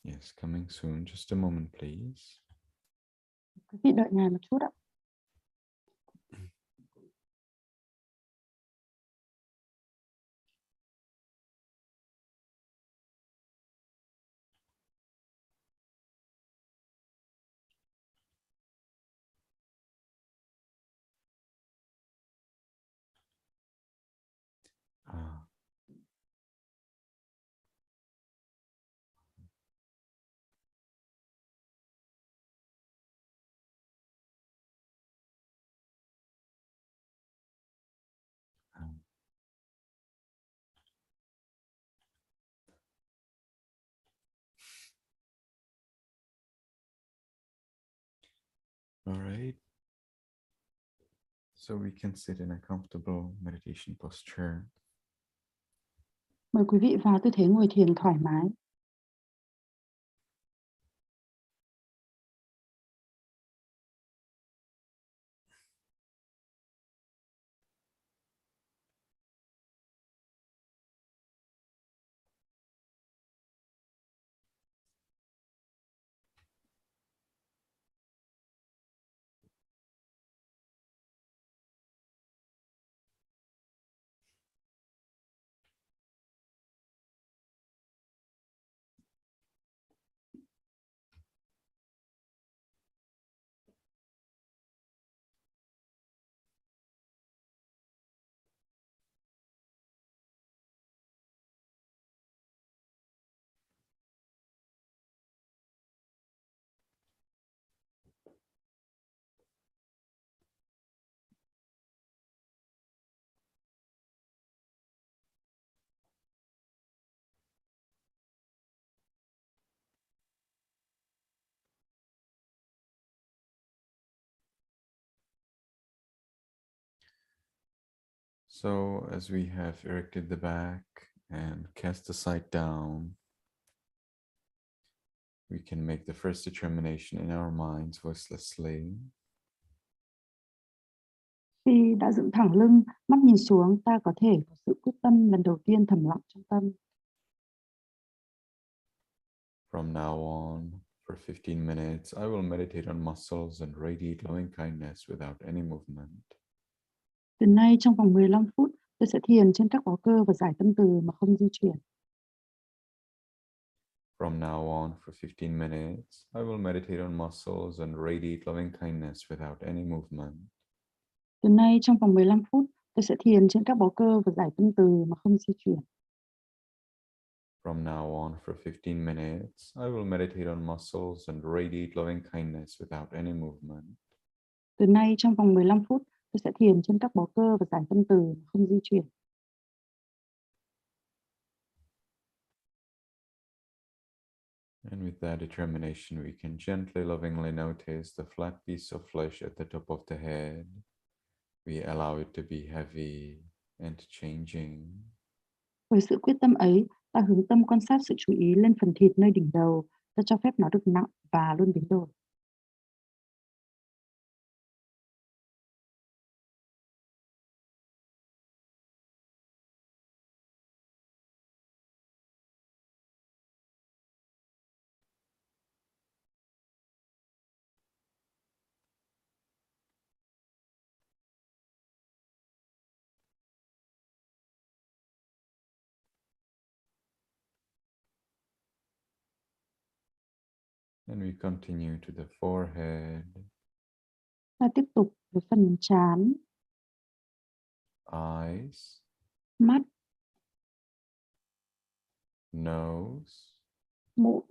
Yes, coming soon. Just a moment, please. Quý vị đợi Ngài một chút ạ. Ah. All right. So we can sit in a comfortable meditation posture. Mời quý vị vào tư thế ngồi thiền thoải mái. So as we have erected the back and cast the side down, we can make the first determination in our minds voicelessly. Khi đã dựng thẳng lưng, mắt nhìn xuống, ta có thể có sự quyết tâm lần đầu tiên thầm lặng trong tâm. From now on, for 15 minutes, I will meditate on muscles and radiate loving kindness without any movement. Từ nay trong vòng 15 phút, tôi sẽ thiền trên các bó cơ và giải tâm từ mà không di chuyển. From now on, for 15 minutes, I will meditate on muscles and radiate loving kindness without any movement. Từ nay trong vòng 15 phút, tôi sẽ thiền trên các bó cơ và giải tâm từ mà không di chuyển. From now on, for 15 minutes, I will meditate on muscles and radiate loving kindness without any movement. Từ nay trong vòng 15 phút, tôi sẽ thiền trên các bó cơ và giải tâm từ mà không di chuyển. And with that determination, we can gently, lovingly notice the flat piece of flesh at the top of the head. We allow it to be heavy and changing. Với sự quyết tâm ấy, ta hướng tâm quan sát sự chú ý lên phần thịt nơi đỉnh đầu, ta cho phép nó được nặng và luôn biến đổi. And we continue to the forehead, Ta tiếp tục với phần trán, eyes, mắt, nose, mũi,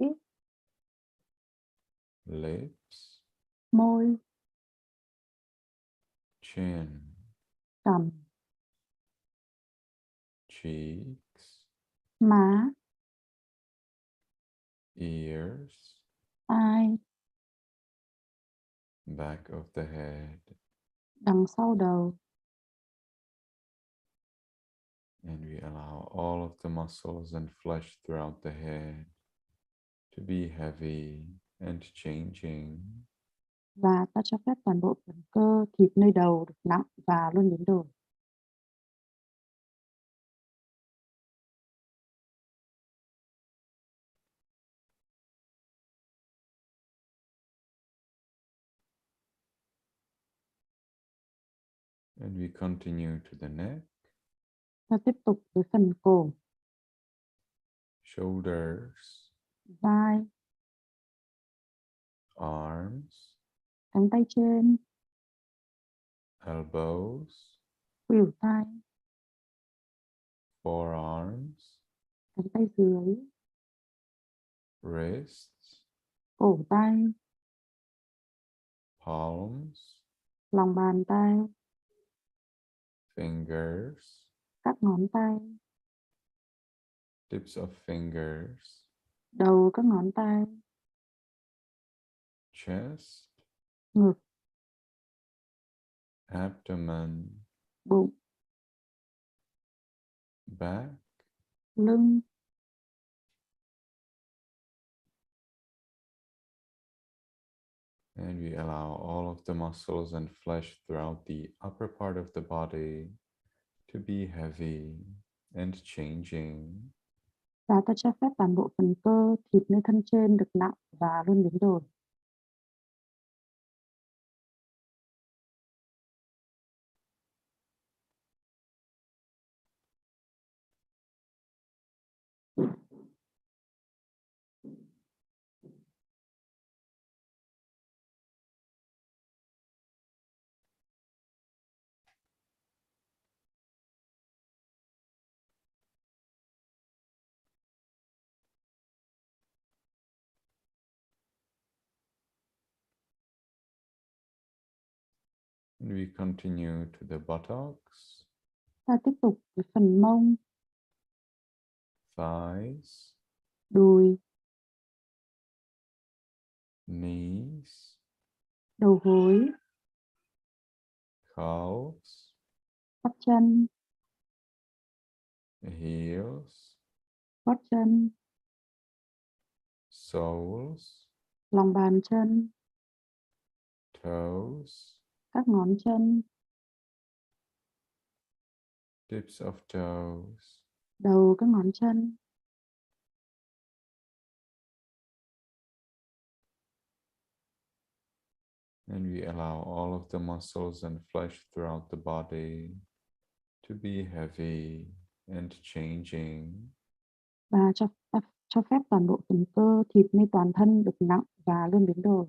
lips, môi, chin, cằm, cheeks, má, ears, tai, back of the head, đằng sau đầu. and we allow all of the muscles and flesh throughout the head to be heavy and changing. Và ta cho phép toàn bộ phần cơ, thịt nơi đầu được nặng và luôn biến đổi. And we continue to the neck, Ta tiếp tục với phần cổ, shoulders, vai, arms, cánh tay trên, elbows, khuỷu tay, forearms, cánh tay dưới, wrists, cổ tay, palms, lòng bàn tay, fingers, các ngón tay, tips of fingers, đầu các ngón tay, chest, ngực, abdomen, bụng, back, lưng, and we allow all of the muscles and flesh throughout the upper part of the body to be heavy and changing. và ta cho phép toàn bộ phần cơ, thịt nơi thân trên được nặng và luôn biến đổi. And we continue to the buttocks, Ta tiếp tục với phần mông, thighs, đùi, knees, đầu gối, calves, bắp chân, heels, gót chân, soles, lòng bàn chân, toes, các ngón chân, tips of toes, đầu các ngón chân, and we allow all of the muscles and flesh throughout the body to be heavy and changing. và cho phép toàn bộ phần cơ, thịt nơi toàn thân được nặng và luôn biến đổi.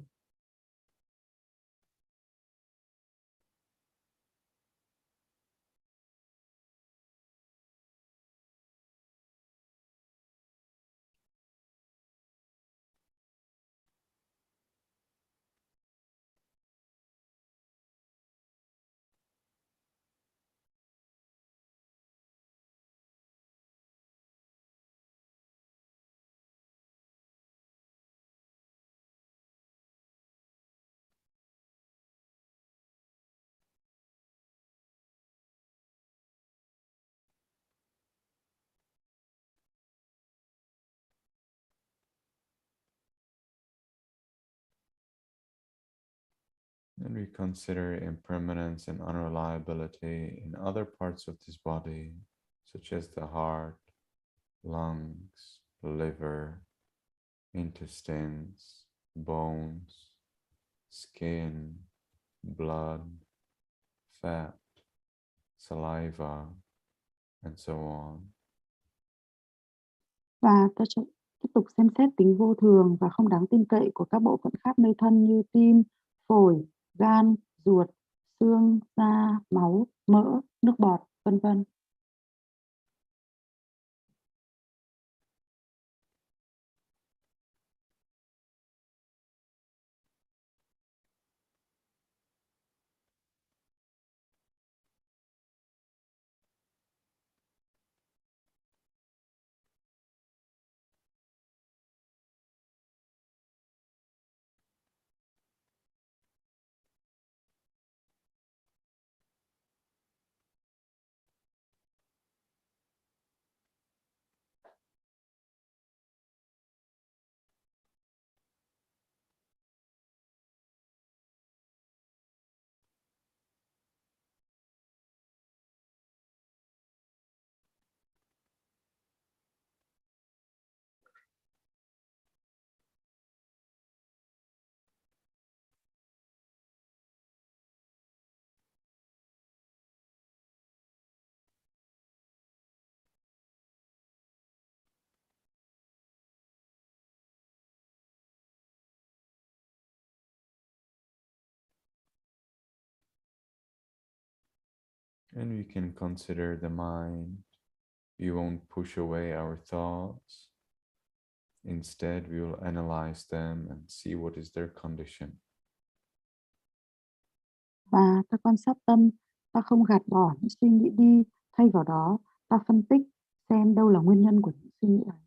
And we consider impermanence and unreliability in other parts of this body, such as the heart, lungs, liver, intestines, bones, skin, blood, fat, saliva, and so on. Và tiếp tục xem xét tính vô thường và không đáng tin cậy của các bộ phận khác nơi thân như tim, phổi, gan, ruột, xương, da, máu, mỡ, nước bọt, vân vân. And we can consider the mind. We won't push away our thoughts. Instead, we will analyze them and see what is their condition. Và ta quan sát tâm, ta không gạt bỏ những suy nghĩ đi, thay vào đó ta phân tích xem đâu là nguyên nhân của những suy nghĩ ấy.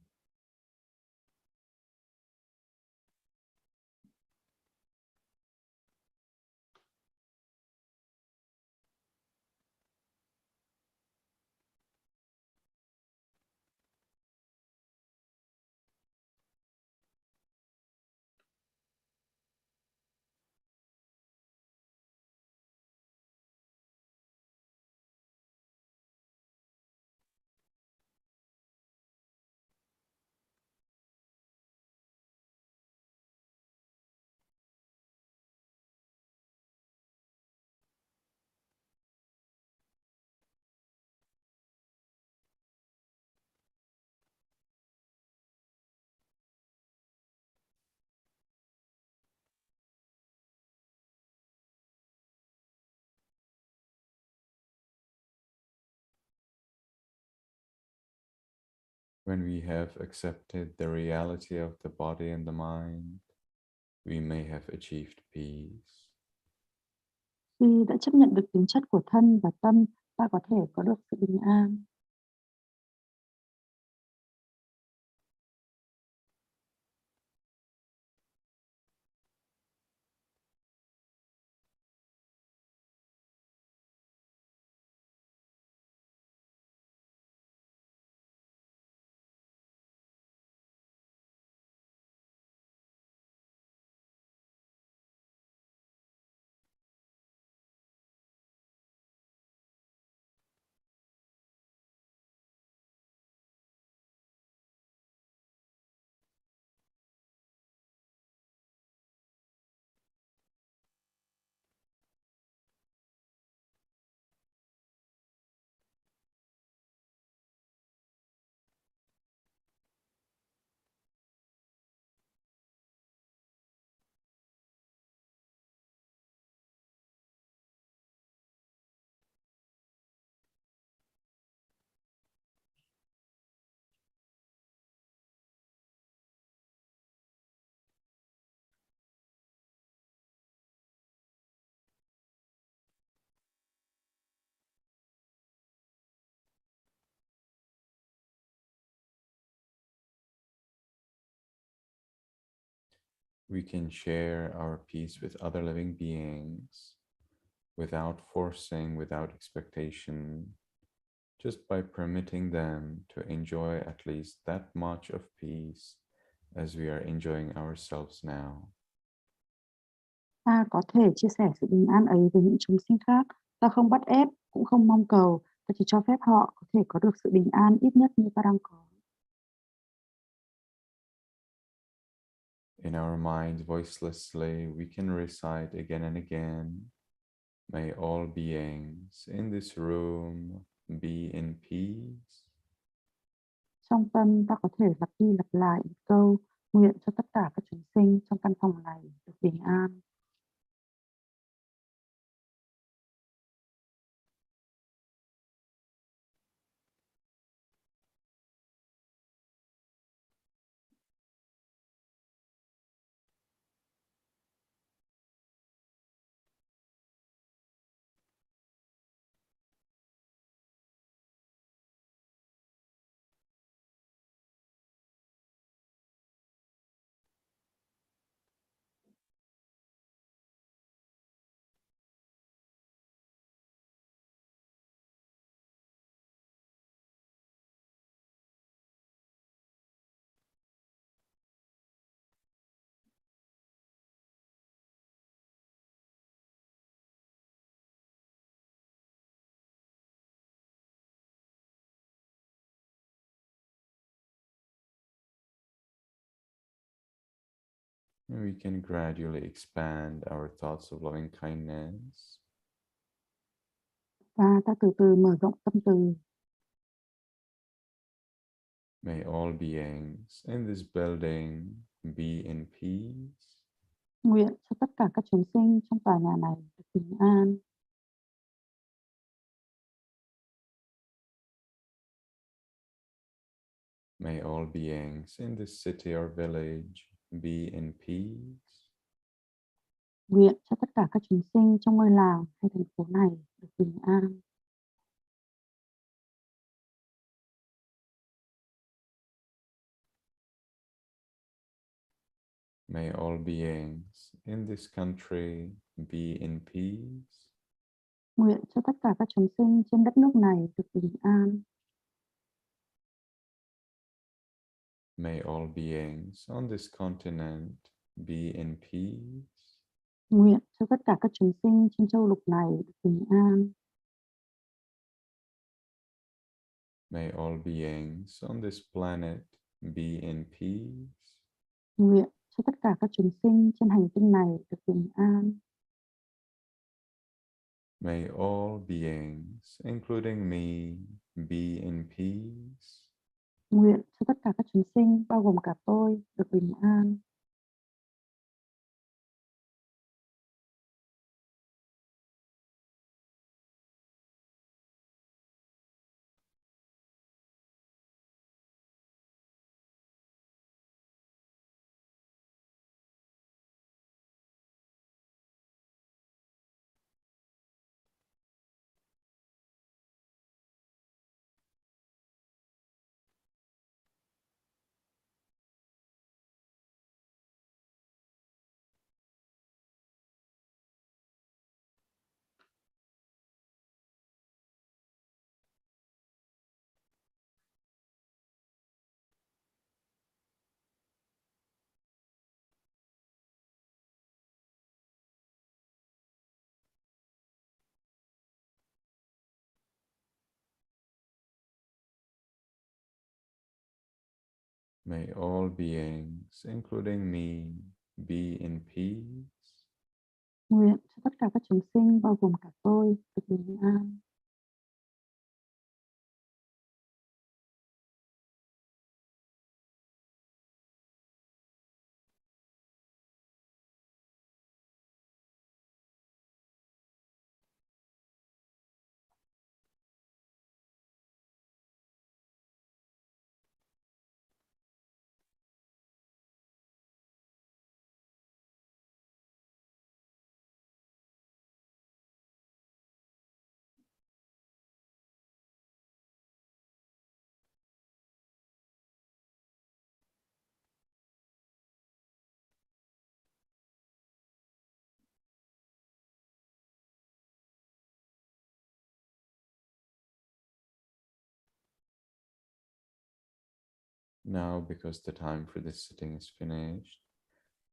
When we have accepted the reality of the body and the mind, we may have achieved peace. Khi đã chấp nhận được tính chất của thân và tâm, ta có thể có được sự bình an. We can share our peace with other living beings without forcing, without expectation, just by permitting them to enjoy at least that much of peace as we are enjoying ourselves now. Ta có thể chia sẻ sự bình an ấy với những chúng sinh khác. Ta không bắt ép, cũng không mong cầu. Ta chỉ cho phép họ có thể có được sự bình an ít nhất như ta đang có. In our minds, voicelessly, we can recite again and again, may all beings in this room be in peace. Trong tâm, ta có thể lặp đi lặp lại câu nguyện cho tất cả các chúng sinh trong căn phòng này được bình an. And we can gradually expand our thoughts of loving kindness. Và ta từ từ mở rộng tâm từ. May all beings in this building be in peace. Nguyện cho tất cả các chúng sinh trong tòa nhà này được bình an. May all beings in this city or village be in peace. Nguyện cho tất cả các chúng sinh trong ngôi làng hay thành phố này được bình an. May all beings in this country be in peace. Nguyện cho tất cả các chúng sinh trên đất nước này được bình an. May all beings on this continent be in peace. Nguyện cho tất cả các chúng sinh trên châu lục này được bình an. May all beings on this planet be in peace. Nguyện cho tất cả các chúng sinh trên hành tinh này được bình an. May all beings, including me, be in peace. Nguyện cho tất cả các chúng sinh, bao gồm cả tôi, được bình an. May all beings, including me, be in peace. Nguyện cho tất cả các chúng sinh, bao gồm cả tôi, được bình an. Now, because the time for this sitting is finished,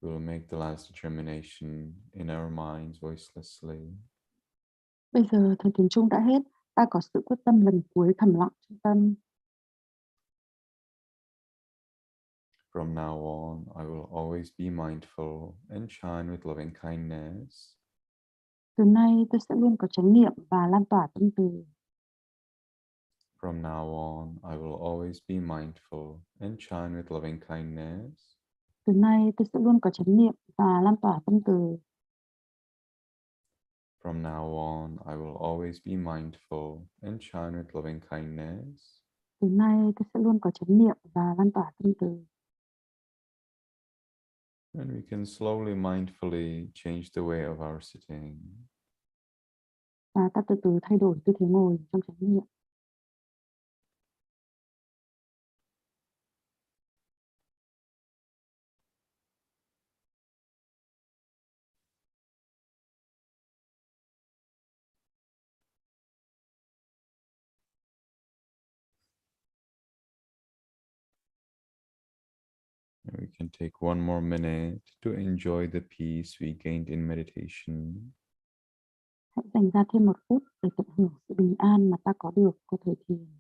we will make the last determination in our minds voicelessly. Bây giờ thời thiền chung đã hết, ta có sự quyết tâm lần cuối thầm lặng trong tâm. From now on, I will always be mindful and shine with loving kindness. Từ nay tôi sẽ luôn có chánh niệm và lan tỏa tâm từ. From now on, I will always be mindful and shine with loving kindness. Từ nay tôi sẽ luôn có chánh niệm và lan tỏa tâm từ. From now on, I will always be mindful and shine with loving kindness. Từ nay tôi sẽ luôn có chánh niệm và lan tỏa tâm từ. And we can slowly, mindfully change the way of our sitting. Và ta từ từ thay đổi tư thế ngồi trong chánh niệm. And we can take one more minute to enjoy the peace we gained in meditation. Hãy dành ra thêm 1 phút để tận hưởng sự bình an mà ta có được qua thời thiền.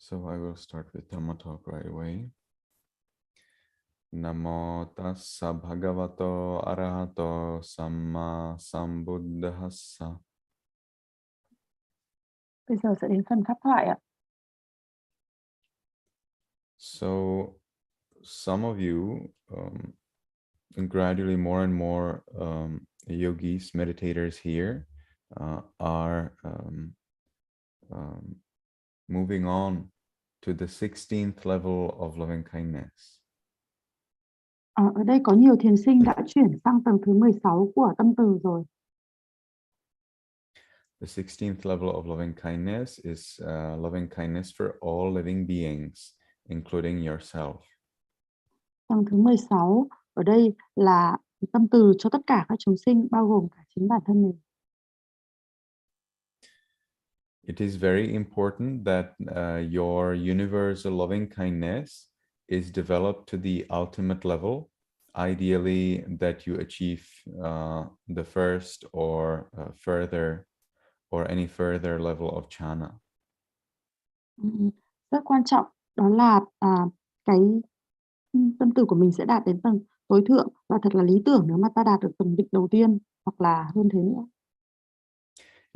So I will start with Dhamma talk right away. Namo Tassa Bhagavato Arahato Sammāsambuddhassa. Bây giờ sẽ đến phần pháp thoại ạ. So some of you, and gradually more and more yogis, meditators here are moving on to the 16th level of loving kindness. Ở đây có nhiều thiền sinh đã chuyển sang tầng thứ 16 của tâm từ rồi. The 16th level of loving kindness is loving kindness for all living beings, including yourself. Tầng thứ 16 ở đây là tâm từ cho tất cả các chúng sinh, bao gồm cả chính bản thân mình. It is very important that your universal loving kindness is developed to the ultimate level, ideally that you achieve the first or any further level of jhana. Rất quan trọng đó là cái tâm từ của mình sẽ đạt đến tầng tối thượng, và thật là lý tưởng nếu mà ta đạt được tầng định đầu tiên hoặc là hơn thế nữa.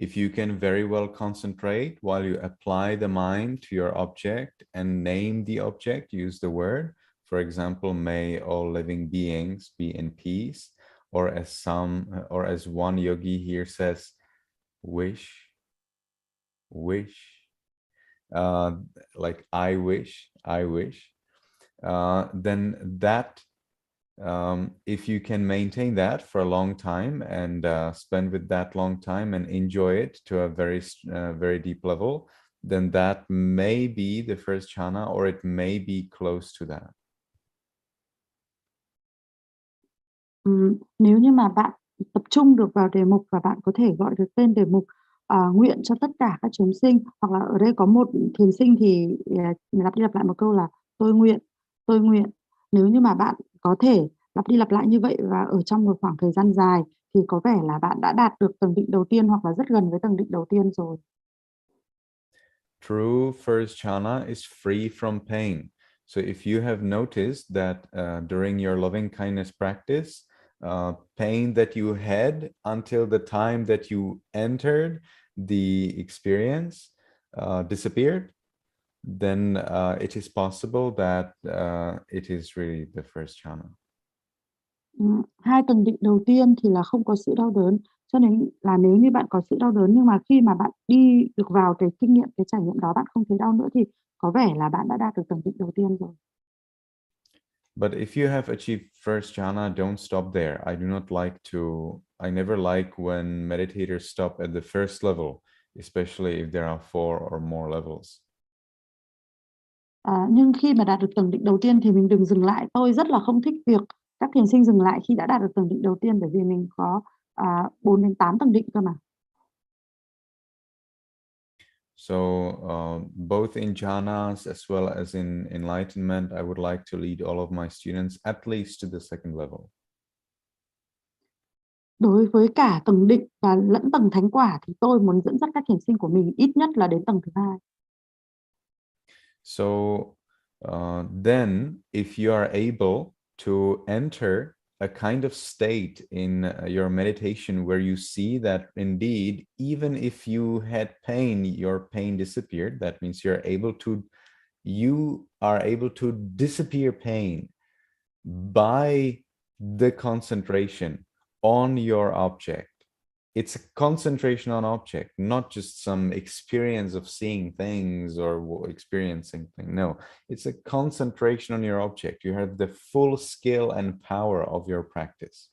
If you can very well concentrate while you apply the mind to your object and name the object, use the word. For example, may all living beings be in peace, or as one yogi here says, wish, like I wish. Then that, if you can maintain that for a long time and spend with that long time and enjoy it to a very deep level, then that may be the first jhana, or it may be close to that. Nếu như mà bạn tập trung được vào đề mục và bạn có thể gọi được tên đề mục nguyện cho tất cả các chúng sinh, hoặc là ở đây có một thiền sinh thì lặp đi lặp lại một câu là tôi nguyện. Nếu như mà bạn có thể lặp đi lặp lại như vậy và ở trong một khoảng thời gian dài thì có vẻ là bạn đã đạt được tầng định đầu tiên hoặc là rất gần với tầng định đầu tiên rồi. True first jhana is free from pain. So if you have noticed that during your loving kindness practice, pain that you had until the time that you entered the experience disappeared, then it is possible that it is really the first jhana. Hai tầng định đầu tiên thì là không có sự đau đớn, cho nên là nếu như bạn có sự đau đớn nhưng mà khi mà bạn đi được vào cái kinh nghiệm, cái trải nghiệm đó, bạn không thấy đau nữa thì có vẻ là bạn đã đạt được tầng định đầu tiên rồi. But if you have achieved first jhana, don't stop there. I never like when meditators stop at the first level, especially if there are 4 or more levels. Nhưng khi mà đạt được tầng định đầu tiên thì mình đừng dừng lại. Tôi rất là không thích việc các thiền sinh dừng lại khi đã đạt được tầng định đầu tiên, bởi vì mình có 4 đến 8 tầng định cơ mà. So both in jhanas as well as in enlightenment, I would like to lead all of my students at least to the second level. Đối với cả tầng định và lẫn tầng thánh quả thì tôi muốn dẫn dắt các thiền sinh của mình ít nhất là đến tầng thứ 2. So then if you are able to enter a kind of state in your meditation where you see that indeed, even if you had pain, your pain disappeared. That means you are able to disappear pain by the concentration on your object. It's a concentration on object, not just some experience of seeing things or experiencing things. No, it's a concentration on your object. You have the full skill and power of your practice.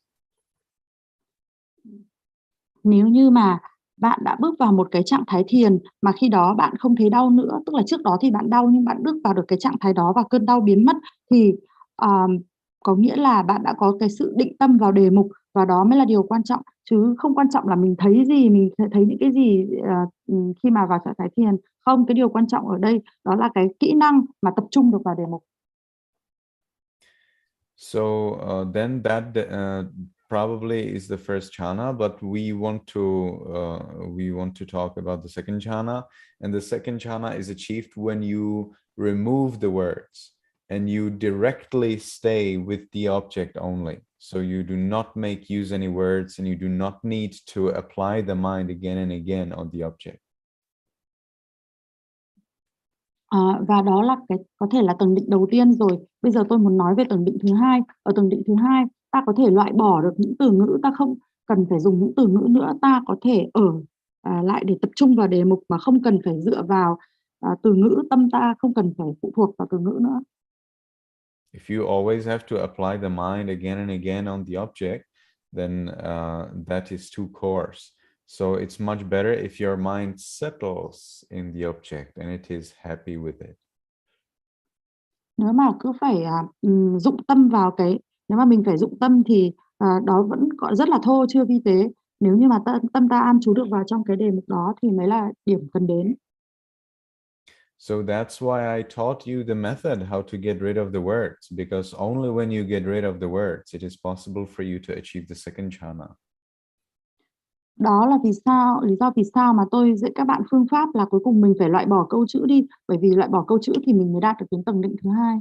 Nếu như mà bạn đã bước vào một cái trạng thái thiền mà khi đó bạn không thấy đau nữa, tức là trước đó thì bạn đau nhưng bạn bước vào được cái trạng thái đó và cơn đau biến mất, thì có nghĩa là bạn đã có cái sự định tâm vào đề mục, và đó mới là điều quan trọng, chứ không quan trọng là mình thấy gì, mình thấy những cái gì khi mà vào trạng thái thiền. Không, cái điều quan trọng ở đây đó là cái kỹ năng mà tập trung được vào đề mục. So then probably is the first jhana, but we want to talk about the second jhana, and the second jhana is achieved when you remove the words and you directly stay with the object only. So you do not make use any words, and you do not need to apply the mind again and again on the object. Và đó là có thể là tầng định đầu tiên rồi. Bây giờ tôi muốn nói về tầng định thứ hai. Ở tầng định thứ hai, ta có thể loại bỏ được những từ ngữ, ta không cần phải dùng những từ ngữ nữa, ta có thể lại để tập trung vào đề mục mà không cần phải dựa vào từ ngữ, tâm ta không cần phải phụ thuộc vào từ ngữ nữa. If you always have to apply the mind again and again on the object, then that is too coarse. So it's much better if your mind settles in the object and it is happy with it. Nếu mà cứ phải dụng tâm vào nếu mà mình phải dụng tâm thì đó vẫn còn rất là thô, chưa vi tế. Nếu như mà tâm ta an trú được vào trong cái đề mục đó thì mới là điểm cần đến. So that's why I taught you the method how to get rid of the words, because only when you get rid of the words, it is possible for you to achieve the second jhana. Đó là lý do vì sao mà tôi dạy các bạn phương pháp là cuối cùng mình phải loại bỏ câu chữ đi, bởi vì loại bỏ câu chữ thì mình mới đạt được đến tầng định thứ hai.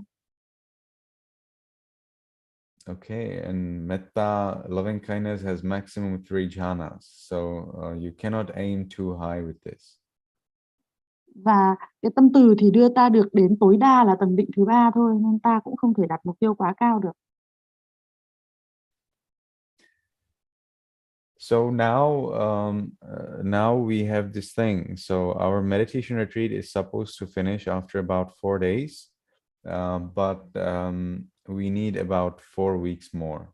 Okay, and metta, loving kindness, has maximum 3 jhanas, so you cannot aim too high with this. Và cái tâm từ thì đưa ta được đến tối đa là tầng định thứ 3 thôi, nên ta cũng không thể đặt mục tiêu quá cao được. So now we have this thing. So our meditation retreat is supposed to finish after about 4 days, but we need about 4 weeks more.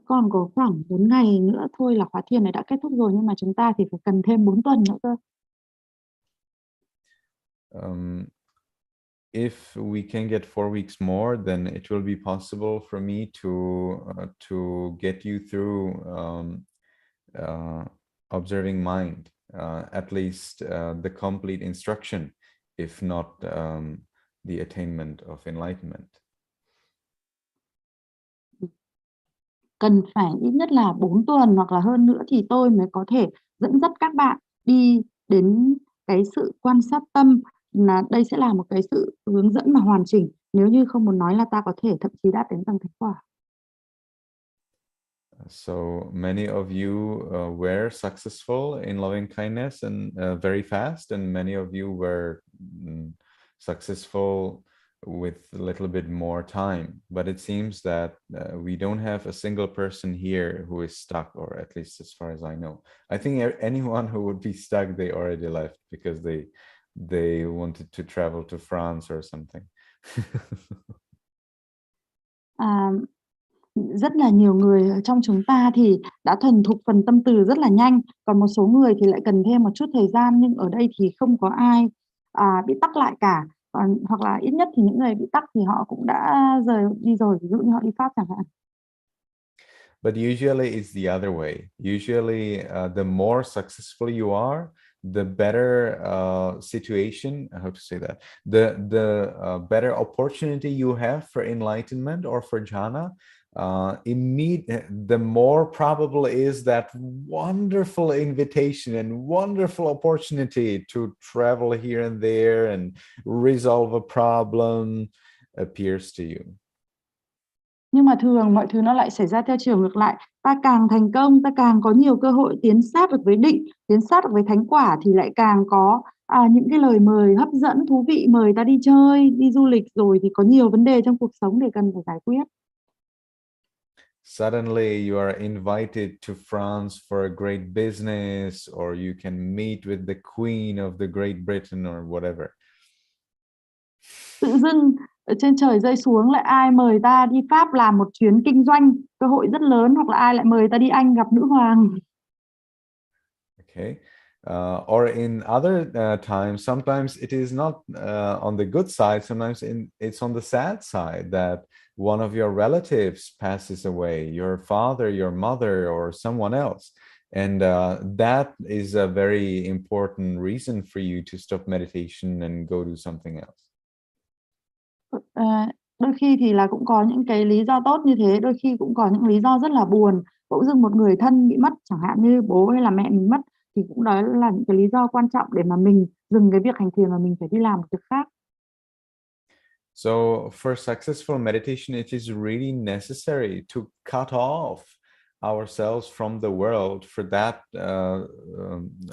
Còn có khoảng 4 ngày nữa thôi là khóa thiền này đã kết thúc rồi, nhưng mà chúng ta thì phải cần thêm 4 tuần nữa cơ. If we can get 4 weeks more, then it will be possible for me to get you through observing mind, at least the complete instruction, if not the attainment of enlightenment. Cần phải ít nhất là 4 tuần hoặc là hơn nữa thì tôi mới có thể dẫn dắt các bạn đi đến cái sự quan sát tâm, là đây sẽ là một cái sự hướng dẫn mà hoàn chỉnh. Nếu như không muốn nói là ta có thể thậm chí đạt đến tầng thánh quả. So many of you were successful in loving kindness and very fast, and many of you were successful with a little bit more time. But it seems that we don't have a single person here who is stuck, or at least as far as I know. I think anyone who would be stuck, they already left because they wanted to travel to France or something. Rất là nhiều người trong chúng ta thì đã thuần thục phần tâm từ rất là nhanh, còn một số người thì lại cần thêm một chút thời gian, nhưng ở đây thì không có ai bị tắc lại cả. Hoặc là ít nhất thì những người bị tắc thì họ cũng đã đi rồi, ví dụ như họ đi Pháp chẳng hạn. But usually it's the other way. Usually the more successful you are, the better situation, how to say that, the better opportunity you have for enlightenment or for jhana. The more probable is that wonderful invitation and wonderful opportunity to travel here and there and resolve a problem appears to you. Nhưng mà thường mọi thứ nó lại xảy ra theo chiều ngược lại. Ta càng thành công, ta càng có nhiều cơ hội tiến sát được với định, tiến sát được với thánh quả, thì lại càng có những cái lời mời hấp dẫn, thú vị, mời ta đi chơi, đi du lịch, rồi thì có nhiều vấn đề trong cuộc sống để cần phải giải quyết. Suddenly you are invited to France for a great business, or you can meet with the Queen of the Great Britain or whatever. Tự dưng ở trên trời rơi xuống lại ai mời ta đi Pháp làm một chuyến kinh doanh, cơ hội rất lớn, hoặc là ai lại mời ta đi Anh gặp nữ hoàng. Okay. Or in other times, sometimes it is not on the good side, sometimes it's on the sad side that one of your relatives passes away, your father, your mother, or someone else. And that is a very important reason for you to stop meditation and go do something else. Đôi khi thì là cũng có những cái lý do tốt như thế, đôi khi cũng có những lý do rất là buồn. Bỗng dưng một người thân bị mất, chẳng hạn như bố hay là mẹ mình mất, thì cũng đó là những cái lý do quan trọng để mà mình dừng cái việc hành thiền và mình phải đi làm một việc khác. So for successful meditation, it is really necessary to cut off ourselves from the world for that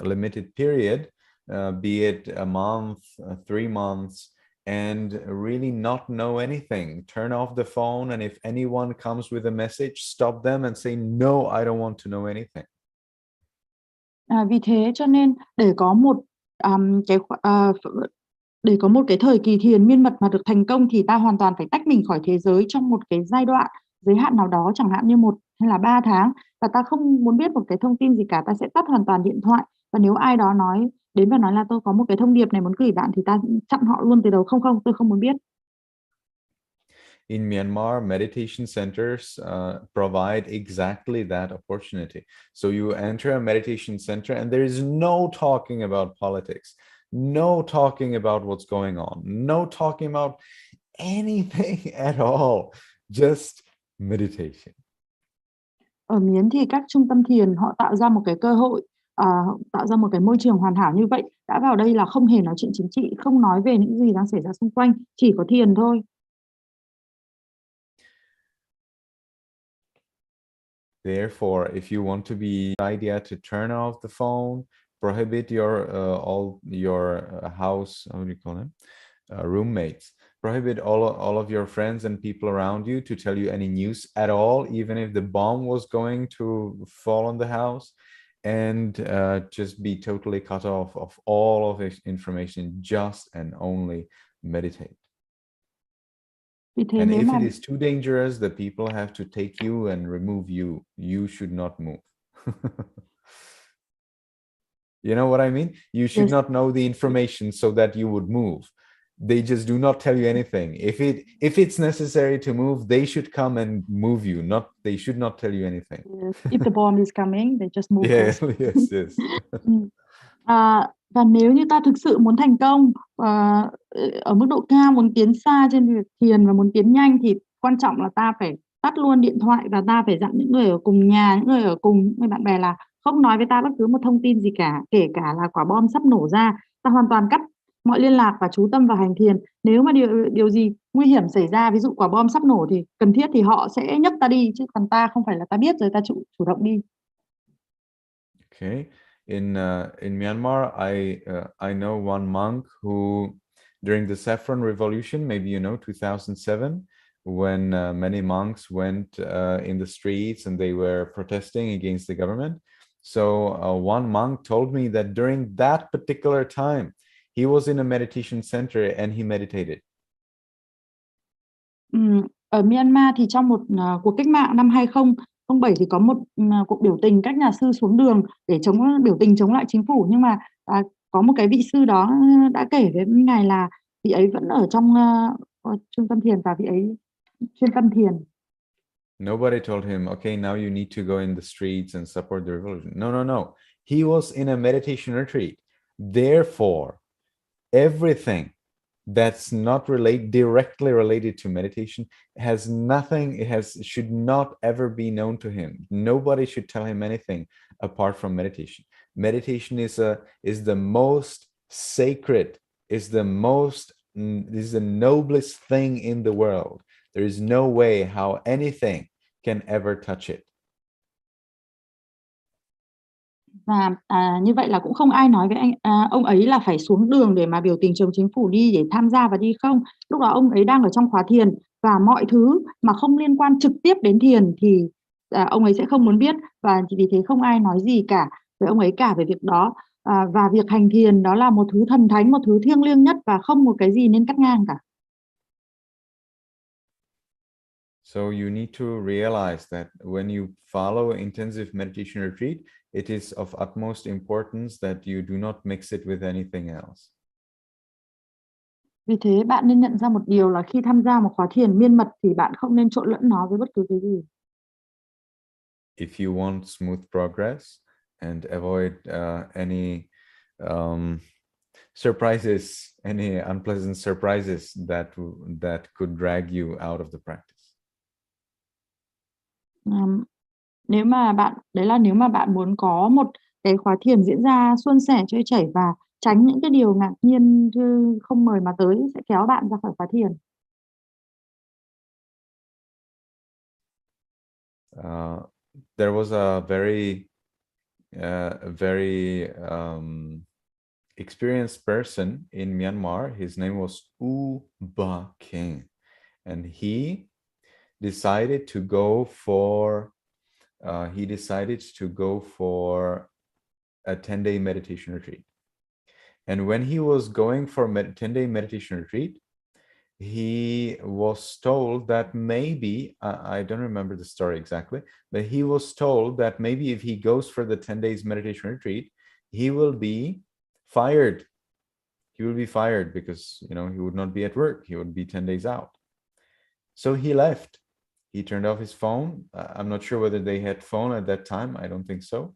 limited period, be it a month, 3 months, and really not know anything. Turn off the phone, and if anyone comes with a message, stop them and say, no, I don't want to know anything. Vì thế cho nên để có một để có một cái thời kỳ thiền miên mật mà được thành công thì ta hoàn toàn phải tách mình khỏi thế giới trong một cái giai đoạn giới hạn nào đó, chẳng hạn như 1 hay là 3 tháng, và ta không muốn biết một cái thông tin gì cả, ta sẽ tắt hoàn toàn điện thoại. Và nếu ai đó nói đến và nói là tôi có một cái thông điệp này muốn gửi bạn thì ta chặn họ luôn từ đầu, không, tôi không muốn biết. In Myanmar, meditation centers provide exactly that opportunity. So you enter a meditation center and there is no talking about politics, no talking about what's going on, no talking about anything at all, just meditation. Ở Miến thì các trung tâm thiền họ tạo ra một cái cơ hội, tạo ra một cái môi trường hoàn hảo như vậy. Đã vào đây là không hề nói chuyện chính trị, không nói về những gì đang xảy ra xung quanh, chỉ có thiền thôi. Therefore, if you want to be idea to turn off the phone, prohibit your all your house, how do you call them, roommates, prohibit all of your friends and people around you to tell you any news at all, even if the bomb was going to fall on the house, and just be totally cut off of all of this information, just and only meditate. Vì thế And nếu if mà it is too dangerous, the people have to take you and remove you. You should not move. You know what I mean? You should yes, not know the information so that you would move. They just do not tell you anything. If it's necessary to move, they should come and move you. They should not tell you anything. yes, if the bomb is coming, they just move Yeah, first. yes. Và nếu như ta thực sự muốn thành công ở mức độ cao, muốn tiến xa trên việc thiền và muốn tiến nhanh, thì quan trọng là ta phải tắt luôn điện thoại và ta phải dặn những người ở cùng nhà, những người ở cùng những người bạn bè là không nói với ta bất cứ một thông tin gì cả, kể cả là quả bom sắp nổ ra. Ta hoàn toàn cắt mọi liên lạc và chú tâm vào hành thiền. Nếu mà điều gì nguy hiểm xảy ra, ví dụ quả bom sắp nổ, thì cần thiết thì họ sẽ nhấc ta đi, chứ còn ta không phải là ta biết rồi ta chủ động đi. Okay. In Myanmar, I know one monk who, during the Saffron Revolution, maybe you know, 2007, when many monks went in the streets and they were protesting against the government. So one monk told me that during that particular time, he was in a meditation center and he meditated. Ở Myanmar thì trong một cuộc cách mạng năm 2007 thì có một cuộc biểu tình, các nhà sư xuống đường để biểu tình chống lại chính phủ, nhưng mà có một cái vị sư đó đã kể với ngài là vị ấy vẫn ở trong trung tâm thiền và vị ấy chuyên tâm thiền. Nobody told him, okay, now you need to go in the streets and support the revolution. No. He was in a meditation retreat. Therefore, everything that's not directly related to meditation has nothing, should not ever be known to him. Nobody should tell him anything apart from meditation. Meditation is the most sacred, is the noblest thing in the world. There is no way how anything can ever touch it. Và như vậy là cũng không ai nói với ông ấy là phải xuống đường để mà biểu tình chống chính phủ, đi để tham gia và đi không. Lúc đó ông ấy đang ở trong khóa thiền, và mọi thứ mà không liên quan trực tiếp đến thiền thì ông ấy sẽ không muốn biết, và vì thế không ai nói gì cả với ông ấy cả về việc đó. Và việc hành thiền đó là một thứ thần thánh, một thứ thiêng liêng nhất, và không một cái gì nên cắt ngang cả. So you need to realize that when you follow intensive meditation retreat, it is of utmost importance that you do not mix it with anything else. Vì thế bạn nên nhận ra một điều là khi tham gia một khóa thiền miên mật thì bạn không nên trộn lẫn nó với bất cứ cái gì. If you want smooth progress and avoid any surprises, any unpleasant surprises that could drag you out of the practice. Nếu mà bạn muốn có một cái khóa thiền diễn ra suôn sẻ, trôi chảy và tránh những cái điều ngạc nhiên không mời mà tới sẽ kéo bạn ra khỏi khóa thiền. There was a very experienced person in Myanmar. His name was U Ba King, and he decided to go for a 10-day meditation retreat. And when he was going for a 10-day meditation retreat, he was told that maybe, I don't remember the story exactly, but he was told that maybe if he goes for the 10 days meditation retreat, he will be fired. He will be fired because, he would not be at work. He would be 10 days out. So he left. He turned off his phone. I'm not sure whether they had phone at that time. I don't think so.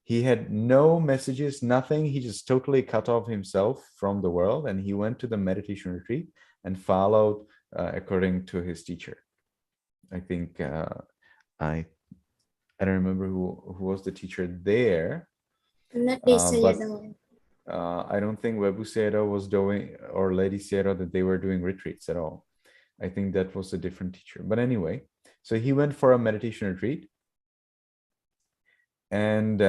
He had no messages, nothing. He just totally cut off himself from the world, and he went to the meditation retreat and followed according to his teacher. I think I don't remember who was the teacher there. But I don't think Webu Sayadaw was doing, or Lady Sayadaw, that they were doing retreats at all. I think that was a different teacher. But anyway, so he went for a meditation retreat, and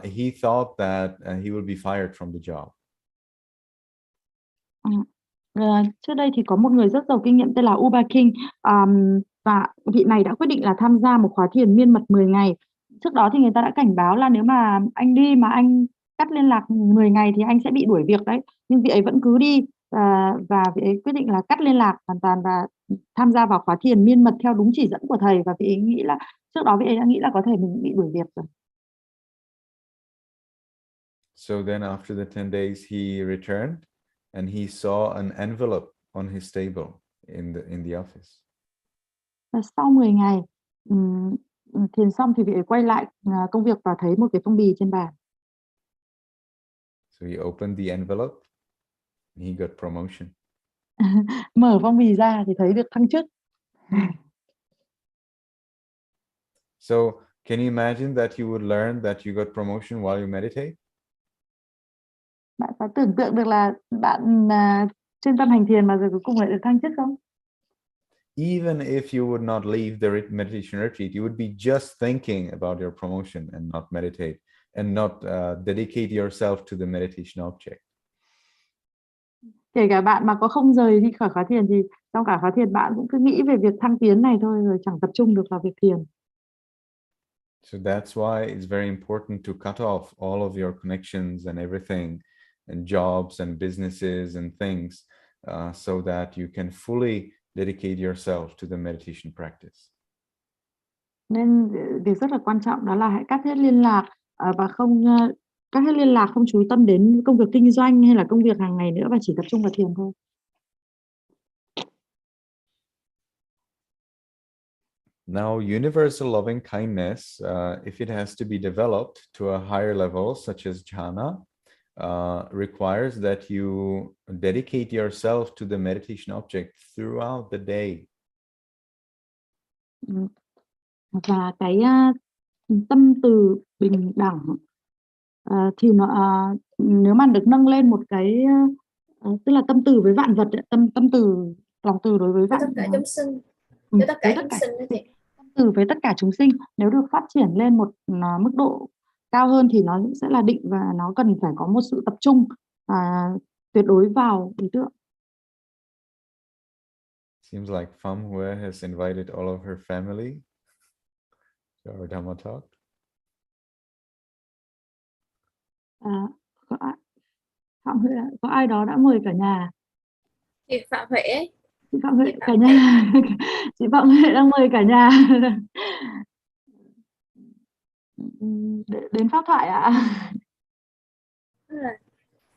he thought that he will be fired from the job. Trước đây thì có một người rất giàu kinh nghiệm tên là Uba King, và vị này đã quyết định là tham gia một khóa thiền miên mật 10 ngày. Trước đó thì người ta đã cảnh báo là nếu mà anh đi mà anh cắt liên lạc 10 ngày thì anh sẽ bị đuổi việc đấy. Nhưng vị ấy vẫn cứ đi, và vị ấy quyết định là cắt liên lạc hoàn toàn và tham gia vào khóa thiền miên mật theo đúng chỉ dẫn của thầy. Và vị ấy nghĩ là trước đó vị ấy đã nghĩ là có thể mình bị đuổi việc rồi. So then after the 10 days he returned and he saw an envelope on his table in the office. Và sau 10 ngày thiền xong thì vị ấy quay lại công việc và thấy một cái phong bì trên bàn. So he opened the envelope and he got promotion. Mở phong bì ra thì thấy được thăng chức. So can you imagine that you would learn that you got promotion while you meditate? Bạn có tưởng tượng được là bạn chuyên tâm hành thiền mà rồi cuối cùng lại được thăng chức không? Even if you would not leave the meditation retreat, you would be just thinking about your promotion and not meditate and not dedicate yourself to the meditation object. Kể cả bạn mà có không rời đi khỏi khóa thiền thì trong cả khóa thiền bạn cũng cứ nghĩ về việc thăng tiến này thôi, rồi chẳng tập trung được vào việc thiền. So that's why it's very important to cut off all of your connections and everything, and jobs and businesses and things, so that you can fully dedicate yourself to the meditation practice. Nên việc rất là quan trọng đó là hãy cắt hết liên lạc và không chú tâm đến công việc kinh doanh hay là công việc hàng ngày nữa, và chỉ tập trung vào thiền thôi. Now, universal loving kindness, if it has to be developed to a higher level, such as jhana, requires that you dedicate yourself to the meditation object throughout the day. Và cái tâm từ bình đẳng thì nó nếu mà được nâng lên một cái tức là tâm từ với vạn vật, tâm từ, lòng từ đối với tất cả chúng sinh, tất cả chúng sinh đó chị. Tâm từ với tất cả chúng sinh nếu được phát triển lên một mức độ cao hơn thì nó sẽ là định, và nó cần phải có một sự tập trung tuyệt đối vào đối tượng. Seems like Pham Hue has invited all of her family to our Dhamma talk. Phạm Huệ, có ai đó đã mời cả nhà? Chị Phạm Huệ. Chị Phạm Huệ, cả nhà. Chị Phạm Huệ đang mời cả nhà đến pháp thoại ạ.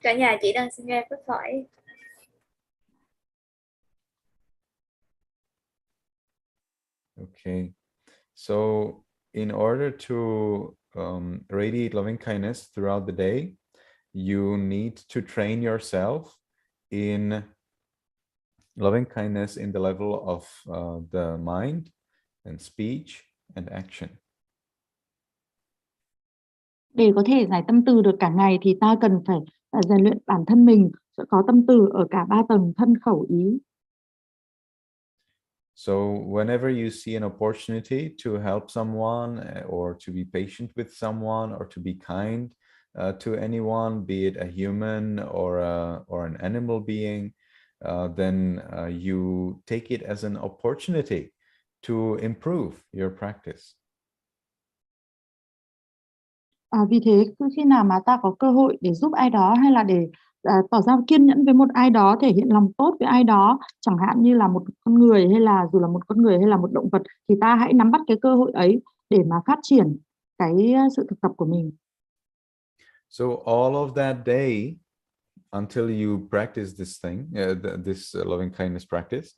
Cả nhà chị đang xin nghe pháp thoại. Okay, so in order to radiate loving kindness throughout the day, you need to train yourself in loving kindness in the level of the mind and speech and action. Để có thể giải tâm từ được cả ngày thì ta cần phải rèn luyện bản thân mình sẽ có tâm từ ở cả 3 tầng thân khẩu ý. So whenever you see an opportunity to help someone or to be patient with someone or to be kind to anyone, be it a human or an animal being, then you take it as an opportunity to improve your practice. Vì thế cứ khi nào mà ta có cơ hội để giúp ai đó hay là để tỏ ra kiên nhẫn với một ai đó, thể hiện lòng tốt với ai đó, chẳng hạn như là một con người hay là dù là một con người hay là một động vật, thì ta hãy nắm bắt cái cơ hội ấy để mà phát triển cái sự thực tập của mình. So all of that day until you practice this thing, this loving kindness practice,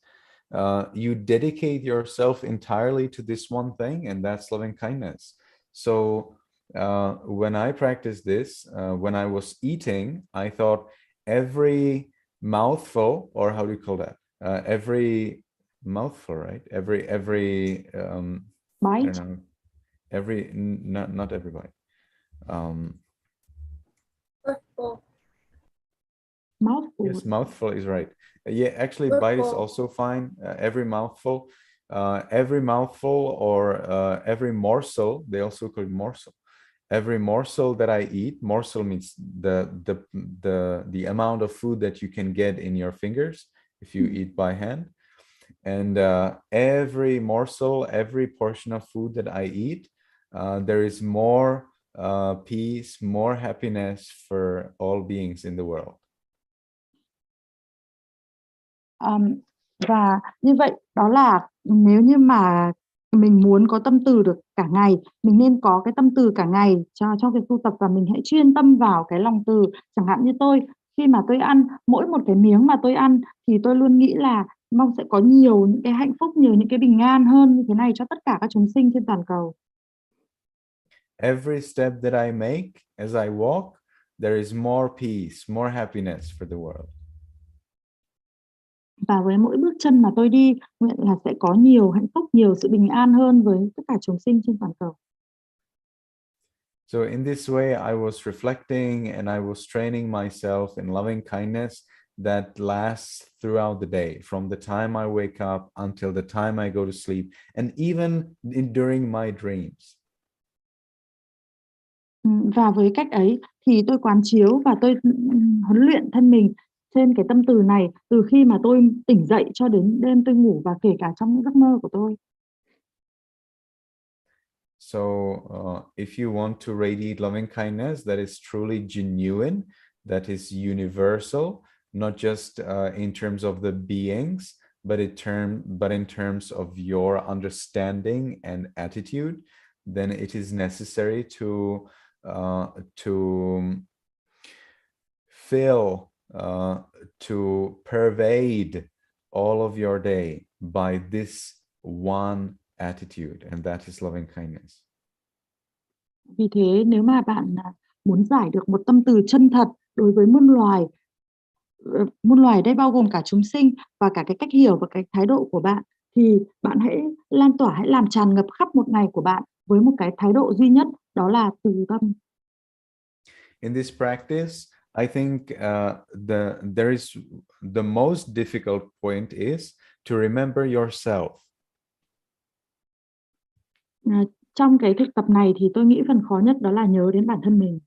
you dedicate yourself entirely to this one thing, and that's loving kindness. So when I practiced this, when I was eating, I thought every mouthful, or how do you call that? Every mouthful, right? Every Bite. I don't know. Not every bite. Mouthful. Yes, mouthful is right. Yeah, actually, bite is also fine. Every mouthful, or every morsel. They also call it morsel. Every morsel that I eat, morsel means the amount of food that you can get in your fingers if you eat by hand. And every morsel, every portion of food that I eat, there is more peace, more happiness for all beings in the world. Và như vậy đó là nếu như mà mình muốn có tâm từ được cả ngày, mình nên có cái tâm từ cả ngày trong việc tu tập, và mình hãy chuyên tâm vào cái lòng từ. Chẳng hạn như tôi, khi mà tôi ăn, mỗi một cái miếng mà tôi ăn thì tôi luôn nghĩ là mong sẽ có nhiều những cái hạnh phúc, nhiều những cái bình an hơn như thế này cho tất cả các chúng sinh trên toàn cầu. Every step that I make as I walk, there is more peace, more happiness for the world. Và với mỗi bước chân mà tôi đi, nguyện là sẽ có nhiều hạnh phúc, nhiều sự bình an hơn với tất cả chúng sinh trên toàn cầu. So in this way, I was reflecting and I was training myself in loving kindness that lasts throughout the day, from the time I wake up until the time I go to sleep, and even during my dreams. Và với cách ấy thì tôi quán chiếu và tôi huấn luyện thân mình trên cái tâm từ này từ khi mà tôi tỉnh dậy cho đến đêm tôi ngủ, và kể cả trong những giấc mơ của tôi. So if you want to radiate loving kindness that is truly genuine, that is universal, not just in terms of the beings, but in terms of your understanding and attitude, then it is necessary to fill, to pervade all of your day by this one attitude, and that is loving kindness. Vì thế nếu mà bạn muốn giải được một tâm từ chân thật đối với muôn loài đây bao gồm cả chúng sinh và cả cái cách hiểu và cái thái độ của bạn, thì bạn hãy lan tỏa, hãy làm tràn ngập khắp một ngày của bạn với một cái thái độ duy nhất, đó là từ tâm. In this practice, I think there is the most difficult point is to remember yourself. Trong cái thực tập này thì tôi nghĩ phần khó nhất đó là nhớ đến bản thân mình.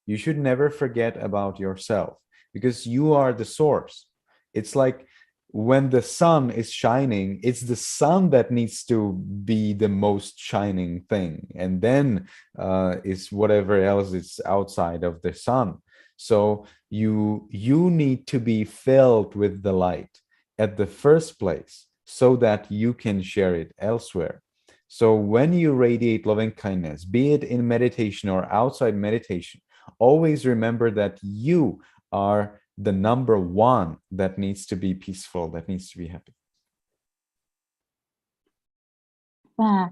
You should never forget about yourself, because you are the source. It's like when the sun is shining, it's the sun that needs to be the most shining thing, and then is whatever else is outside of the sun. So you need to be filled with the light at the first place so that you can share it elsewhere. So when you radiate loving kindness, be it in meditation or outside meditation, always remember that you are the number one that needs to be peaceful, that needs to be happy. Và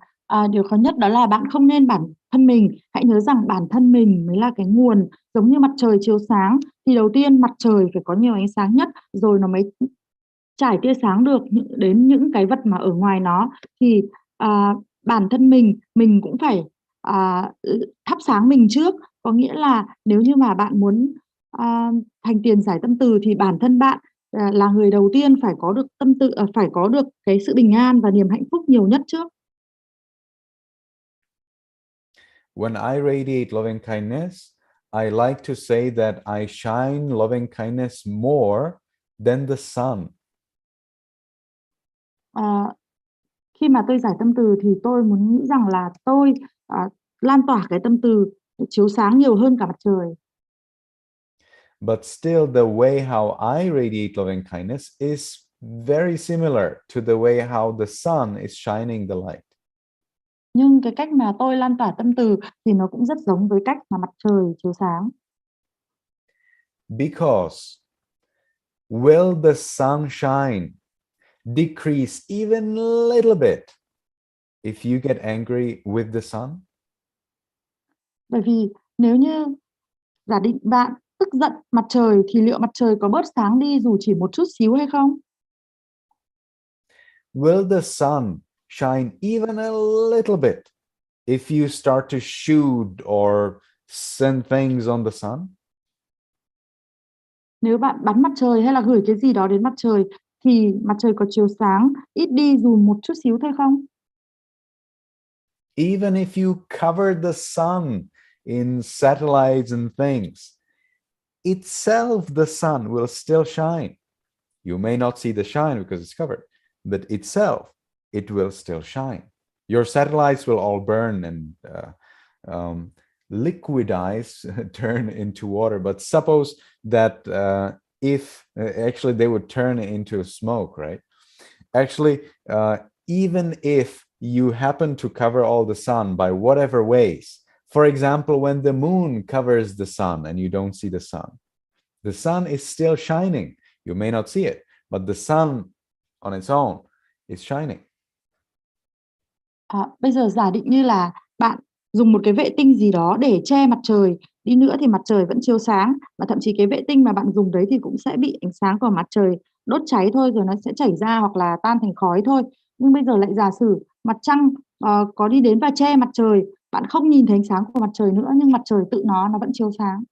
Điều khó nhất đó là bạn không nên bản thân mình. Hãy nhớ rằng bản thân mình mới là cái nguồn, giống như mặt trời chiếu sáng thì đầu tiên mặt trời phải có nhiều ánh sáng nhất rồi nó mới trải tia sáng được đến những cái vật mà ở ngoài nó. Thì bản thân mình cũng phải thắp sáng mình trước. Có nghĩa là nếu như mà bạn muốn thành tiền giải tâm từ thì bản thân bạn là người đầu tiên phải có được phải có được cái sự bình an và niềm hạnh phúc nhiều nhất trước. When I radiate loving kindness, I like to say that I shine loving kindness more than the sun. Khi mà tôi giải tâm từ thì tôi muốn nghĩ rằng là tôi lan tỏa cái tâm từ chiếu sáng nhiều hơn cả mặt trời. But still, the way how I radiate loving kindness is very similar to the way how the sun is shining the light. Nhưng cái cách mà tôi lan tỏa tâm từ thì nó cũng rất giống với cách mà mặt trời chiếu sáng. Because will the sunshine decrease even a little bit if you get angry with the sun? Bởi vì nếu như giả định bạn tức giận mặt trời thì liệu mặt trời có bớt sáng đi dù chỉ một chút xíu hay không? Will the sun shine even a little bit if you start to shoot or send things on the sun? Nếu bạn bắn mặt trời hay là gửi cái gì đó đến mặt trời thì mặt trời có chiếu sáng ít đi dù một chút xíu thôi không? Even if you cover the sun in satellites and things, itself the sun will still shine. You may not see the shine because it's covered, but itself, it will still shine. Your satellites will all burn and liquidize, turn into water. But suppose that if actually they would turn into smoke, right? Actually, even if you happen to cover all the sun by whatever ways, for example, when the moon covers the sun and you don't see the sun is still shining. You may not see it, but the sun on its own is shining. Bây giờ giả định như là bạn dùng một cái vệ tinh gì đó để che mặt trời đi nữa thì mặt trời vẫn chiếu sáng, và thậm chí cái vệ tinh mà bạn dùng đấy thì cũng sẽ bị ánh sáng của mặt trời đốt cháy thôi, rồi nó sẽ chảy ra hoặc là tan thành khói thôi. Nhưng bây giờ lại giả sử mặt trăng có đi đến và che mặt trời, bạn không nhìn thấy ánh sáng của mặt trời nữa nhưng mặt trời tự nó vẫn chiếu sáng.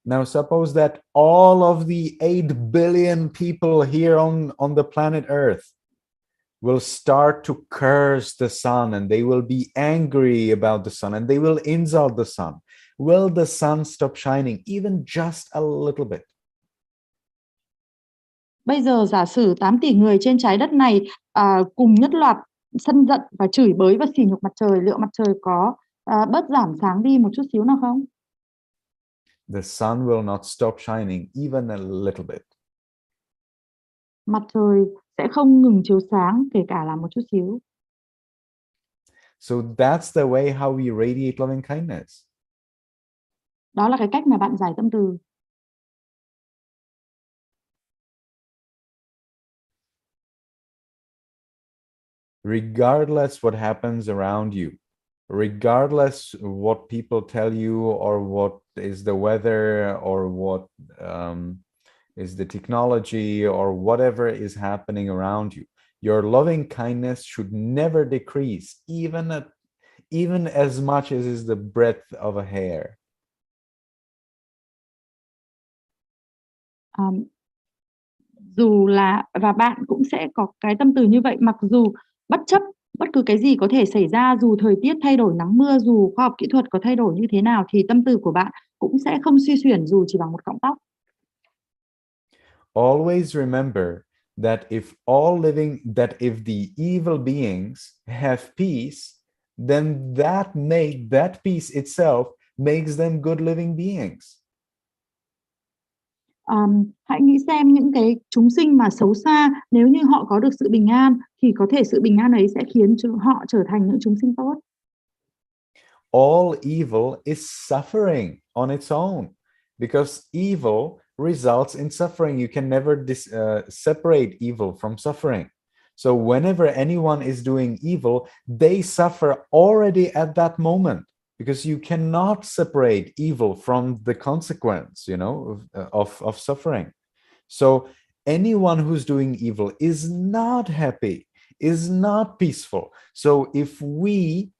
Now suppose that all of the 8 billion people here on the planet Earth will start to curse the sun and they will be angry about the sun and they will insult the sun. Will the sun stop shining even just a little bit? Bây giờ giả sử 8 tỷ người trên trái đất này cùng nhất loạt sân giận và chửi bới và sỉ nhục mặt trời, liệu mặt trời có bớt giảm sáng đi một chút xíu nào không? The sun will not stop shining even a little bit. Mặt trời sẽ không ngừng chiếu sáng kể cả là một chút xíu. So that's the way how we radiate loving kindness. Đó là cái cách mà bạn giải tâm từ. Regardless what happens around you, regardless what people tell you or what is the weather or what is the technology or whatever is happening around you, your loving kindness should never decrease, even as much as is the breadth of a hair. Dù là và bạn cũng sẽ có cái tâm từ như vậy, mặc dù bất chấp bất cứ cái gì có thể xảy ra, dù thời tiết thay đổi nắng mưa, dù khoa học kỹ thuật có thay đổi như thế nào thì tâm từ của bạn cũng sẽ không suy chuyển dù chỉ bằng một cọng tóc. Always remember that if the evil beings have peace, then that peace itself makes them good living beings. Hãy nghĩ xem những cái chúng sinh mà xấu xa, nếu như họ có được sự bình an thì có thể sự bình an ấy sẽ khiến cho họ trở thành những chúng sinh tốt. All evil is suffering on its own, because evil results in suffering. You can never separate evil from suffering. So whenever anyone is doing evil, they suffer already at that moment, because you cannot separate evil from the consequence, you know, of suffering. So anyone who's doing evil is not happy, is not peaceful. So if we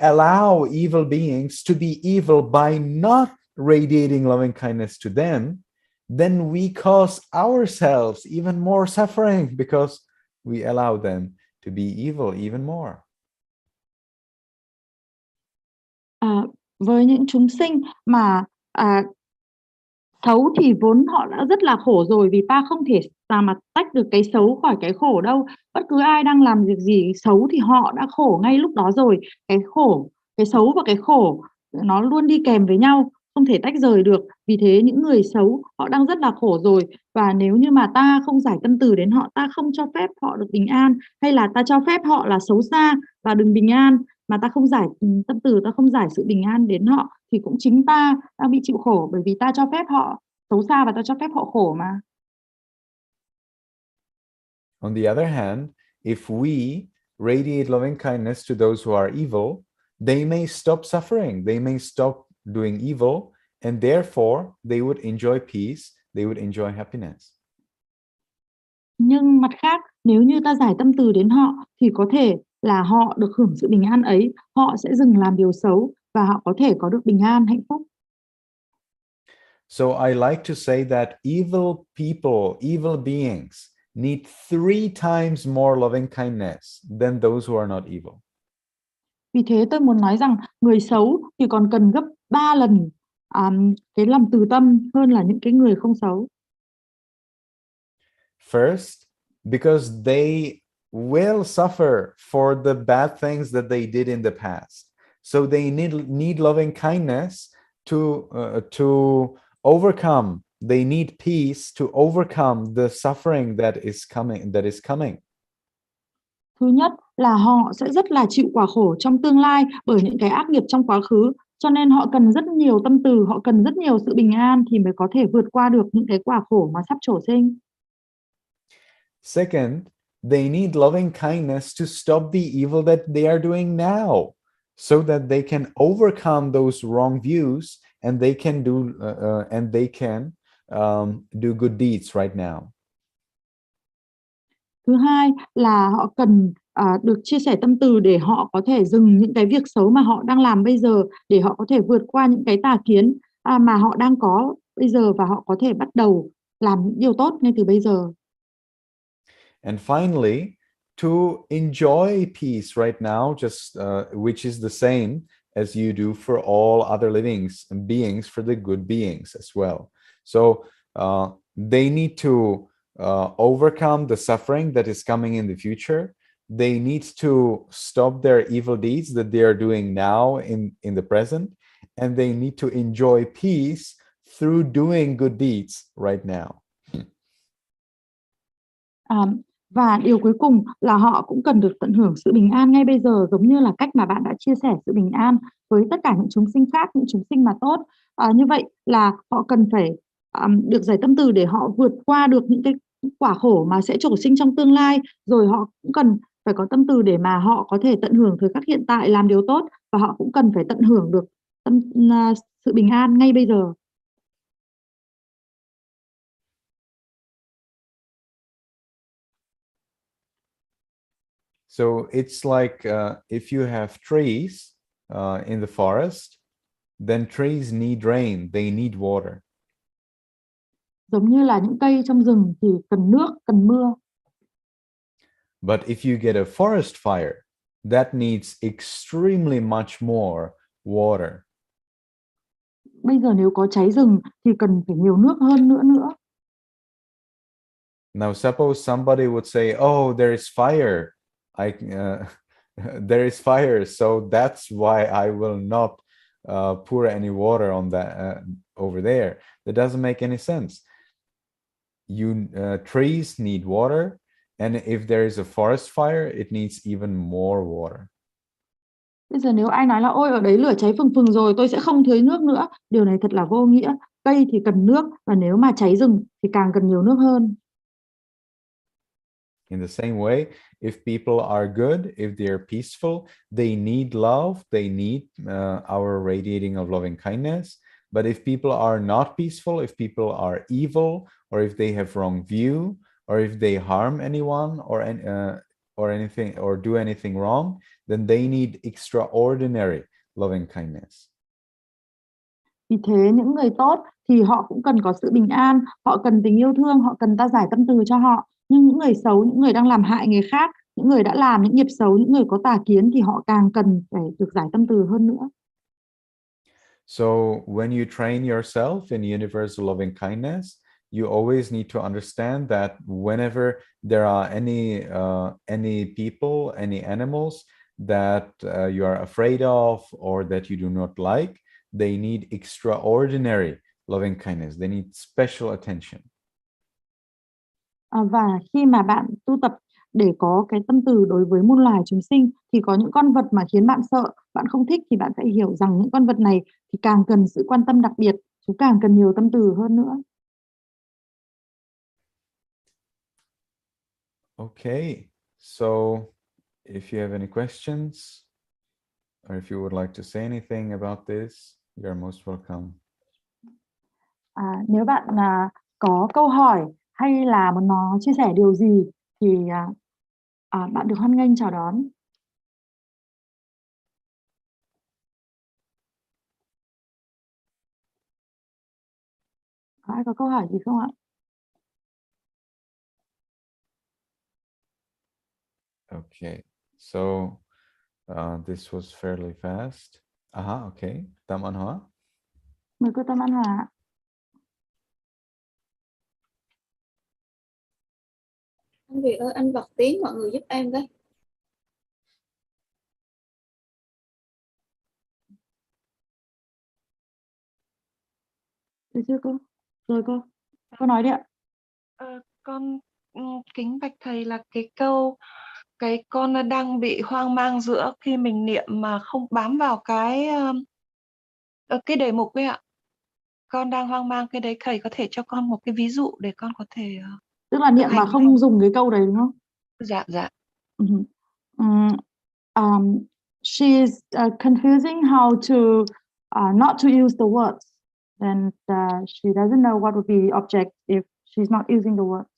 allow evil beings to be evil by not radiating loving kindness to them, then we cause ourselves even more suffering, because we allow them to be evil even more. Với những chúng sinh mà xấu thì vốn họ đã rất là khổ rồi, vì ta không thể nào mà tách được cái xấu khỏi cái khổ đâu. Bất cứ ai đang làm việc gì xấu thì họ đã khổ ngay lúc đó rồi. Cái xấu và cái khổ nó luôn đi kèm với nhau, không thể tách rời được. Vì thế những người xấu họ đang rất là khổ rồi, và nếu như mà ta không giải tâm từ đến họ, ta không cho phép họ được bình an, hay là ta cho phép họ là xấu xa và đừng bình an, mà ta không giải tâm từ, ta không giải sự bình an đến họ, thì cũng chính ta đang bị chịu khổ, bởi vì ta cho phép họ xấu xa và ta cho phép họ khổ mà. On the other hand, if we radiate loving kindness to those who are evil, they may stop suffering, they may stop doing evil, and therefore they would enjoy peace, they would enjoy happiness. Nhưng mặt khác, nếu như ta giải tâm từ đến họ, thì có thể là họ được hưởng sự bình an ấy, họ sẽ dừng làm điều xấu và họ có thể có được bình an, hạnh phúc. So I like to say that evil people, evil beings need 3 times more loving kindness than those who are not evil. Vì thế tôi muốn nói rằng người xấu thì còn cần gấp 3 lần cái lòng từ tâm hơn là những cái người không xấu. First, because they will suffer for the bad things that they did in the past. So they need loving kindness to overcome. They need peace to overcome the suffering that is coming. Thứ nhất là họ sẽ rất là chịu quả khổ trong tương lai bởi những cái ác nghiệp trong quá khứ, cho nên họ cần rất nhiều tâm từ, họ cần rất nhiều sự bình an thì mới có thể vượt qua được những cái quả khổ mà sắp trổ sinh. Second, they need loving kindness to stop the evil that they are doing now, so that they can overcome those wrong views and they can do good deeds right now. Thứ hai là họ cần được chia sẻ tâm từ để họ có thể dừng những cái việc xấu mà họ đang làm bây giờ, để họ có thể vượt qua những cái tà kiến mà họ đang có bây giờ, và họ có thể bắt đầu làm những điều tốt ngay từ bây giờ. And finally, to enjoy peace right now, just which is the same as you do for all other living beings, for the good beings as well. So they need to overcome the suffering that is coming in the future. They need to stop their evil deeds that they are doing now in the present, and they need to enjoy peace through doing good deeds right now. Và điều cuối cùng là họ cũng cần được tận hưởng sự bình an ngay bây giờ, giống như là cách mà bạn đã chia sẻ sự bình an với tất cả những chúng sinh khác, những chúng sinh mà tốt. Như vậy là họ cần phải được giải tâm từ để họ vượt qua được những cái quả khổ mà sẽ trổ sinh trong tương lai, rồi họ cũng cần phải có tâm từ để mà họ có thể tận hưởng thời khắc hiện tại, làm điều tốt, và họ cũng cần phải tận hưởng được sự bình an ngay bây giờ. So it's like if you have trees in the forest, then trees need rain, they need water. Giống như là những cây trong rừng thì cần nước, cần mưa. But if you get a forest fire, that needs extremely much more water. Bây giờ nếu có cháy rừng thì cần phải nhiều nước hơn nữa. Now suppose somebody would say, oh, there is fire. There is fire, so that's why I will not pour any water on that over there. That doesn't make any sense. Trees need water, and if there is a forest fire, it needs even more water. Bây giờ nếu ai nói là ôi ở đấy lửa cháy phừng phừng rồi, tôi sẽ không tưới nước nữa, điều này thật là vô nghĩa. Cây thì cần nước, và nếu mà cháy rừng thì càng cần nhiều nước hơn. In the same way, if people are good, if they are peaceful, they need love, they need our radiating of loving kindness. But if people are not peaceful, if people are evil, or if they have wrong view, or if they harm anyone or anything, or do anything wrong, then they need extraordinary loving kindness. Vì thế những người tốt thì họ cũng cần có sự bình an, họ cần tình yêu thương, họ cần ta giải tâm từ cho họ. Nhưng những người xấu, những người đang làm hại người khác, những người đã làm những nghiệp xấu, những người có tà kiến thì họ càng cần phải được giải tâm từ hơn nữa. So when you train yourself in universal loving kindness, you always need to understand that whenever there are any people, any animals that you are afraid of or that you do not like, they need extraordinary loving kindness. They need special attention. Và khi mà bạn tu tập để có cái tâm từ đối với muôn loài chúng sinh thì có những con vật mà khiến bạn sợ, bạn không thích thì bạn phải hiểu rằng những con vật này thì càng cần sự quan tâm đặc biệt, chúng càng cần nhiều tâm từ hơn nữa. Okay, so if you have any questions or if you would like to say anything about this, you are most welcome. Nếu bạn có câu hỏi hay là muốn nó chia sẻ điều gì thì bạn được hoan nghênh chào đón. Ai có câu hỏi gì không ạ? Okay, so this was fairly fast. Okay. Tâm An Hóa. Mời cô Tâm An Hóa. Anh Việt ơi, anh bật tiếng mọi người giúp em với. Được chưa cô? Rồi cô nói đi ạ. Con kính bạch thầy là cái con đang bị hoang mang giữa khi mình niệm mà không bám vào cái đề mục ấy ạ. Con đang hoang mang cái đấy, thầy có thể cho con một cái ví dụ để con có thể tức là niệm mà không dùng cái câu đấy đúng không? Dạ. She is confusing how to not to use the words, and she doesn't know what would be the object if she's not using the words.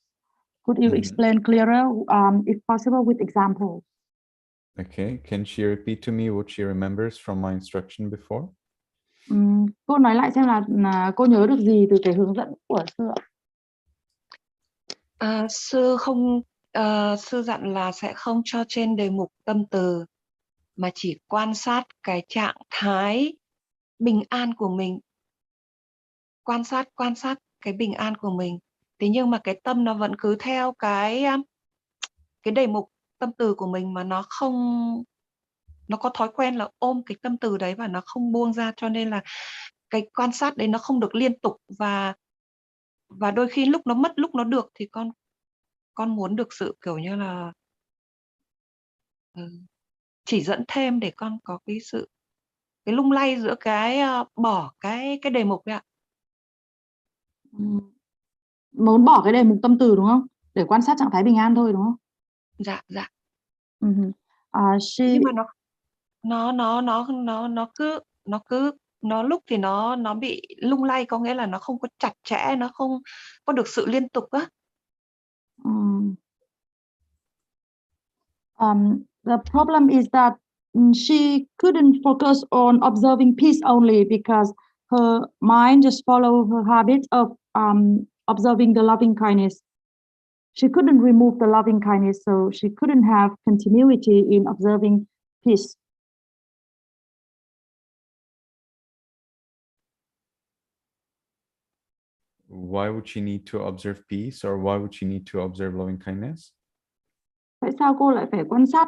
Could you explain clearer, if possible, with examples? Okay, can she repeat to me what she remembers from my instruction before? Cô nói lại xem là cô nhớ được gì từ cái hướng dẫn của sư ạ? Sư dặn là sẽ không cho trên đề mục tâm từ mà chỉ quan sát cái trạng thái bình an của mình, quan sát cái bình an của mình. Thế nhưng mà cái tâm nó vẫn cứ theo cái đề mục tâm từ của mình mà nó có thói quen là ôm cái tâm từ đấy và nó không buông ra, cho nên là cái quan sát đấy nó không được liên tục, và đôi khi lúc nó mất lúc nó được thì con muốn được sự kiểu như là chỉ dẫn thêm để con có cái lung lay giữa cái bỏ cái đề mục đấy ạ. Muốn bỏ cái đề mục tâm từ đúng không? Để quan sát trạng thái bình an thôi đúng không? Dạ. Nhưng mà nó lúc thì nó bị lung lay, có nghĩa là nó không có chặt chẽ, nó không có được sự liên tục á. The problem is that she couldn't focus on observing peace only because her mind just followed her habit of observing the loving kindness. She couldn't remove the loving kindness, so she couldn't have continuity in observing peace. Why would she need to observe peace, or why would she need to observe loving kindness? Tại sao cô lại phải quan sát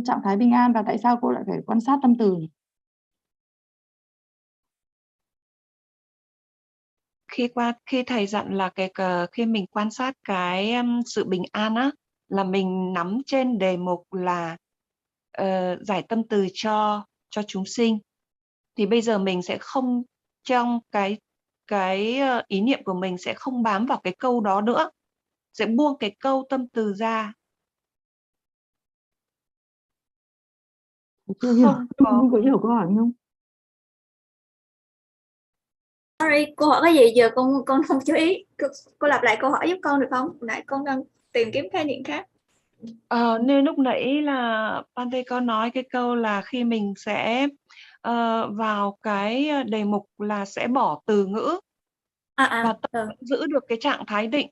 trạng thái bình an, và tại sao cô lại phải quan sát tâm từ? Khi thầy dặn là khi mình quan sát cái sự bình an á, là mình nắm trên đề mục là giải tâm từ cho chúng sinh, thì bây giờ mình sẽ không, trong cái ý niệm của mình sẽ không bám vào cái câu đó nữa, sẽ buông cái câu tâm từ ra Chưa hiểu. Không có. Không có hiểu câu hỏi không? Sorry, cô hỏi cái gì giờ con không chú ý. Cô lặp lại câu hỏi giúp con được không? Nãy con đang tìm kiếm khái niệm khác. Nên lúc nãy là Pante có nói cái câu là khi mình sẽ vào cái đề mục là sẽ bỏ từ ngữ và tâm giữ được cái trạng thái định,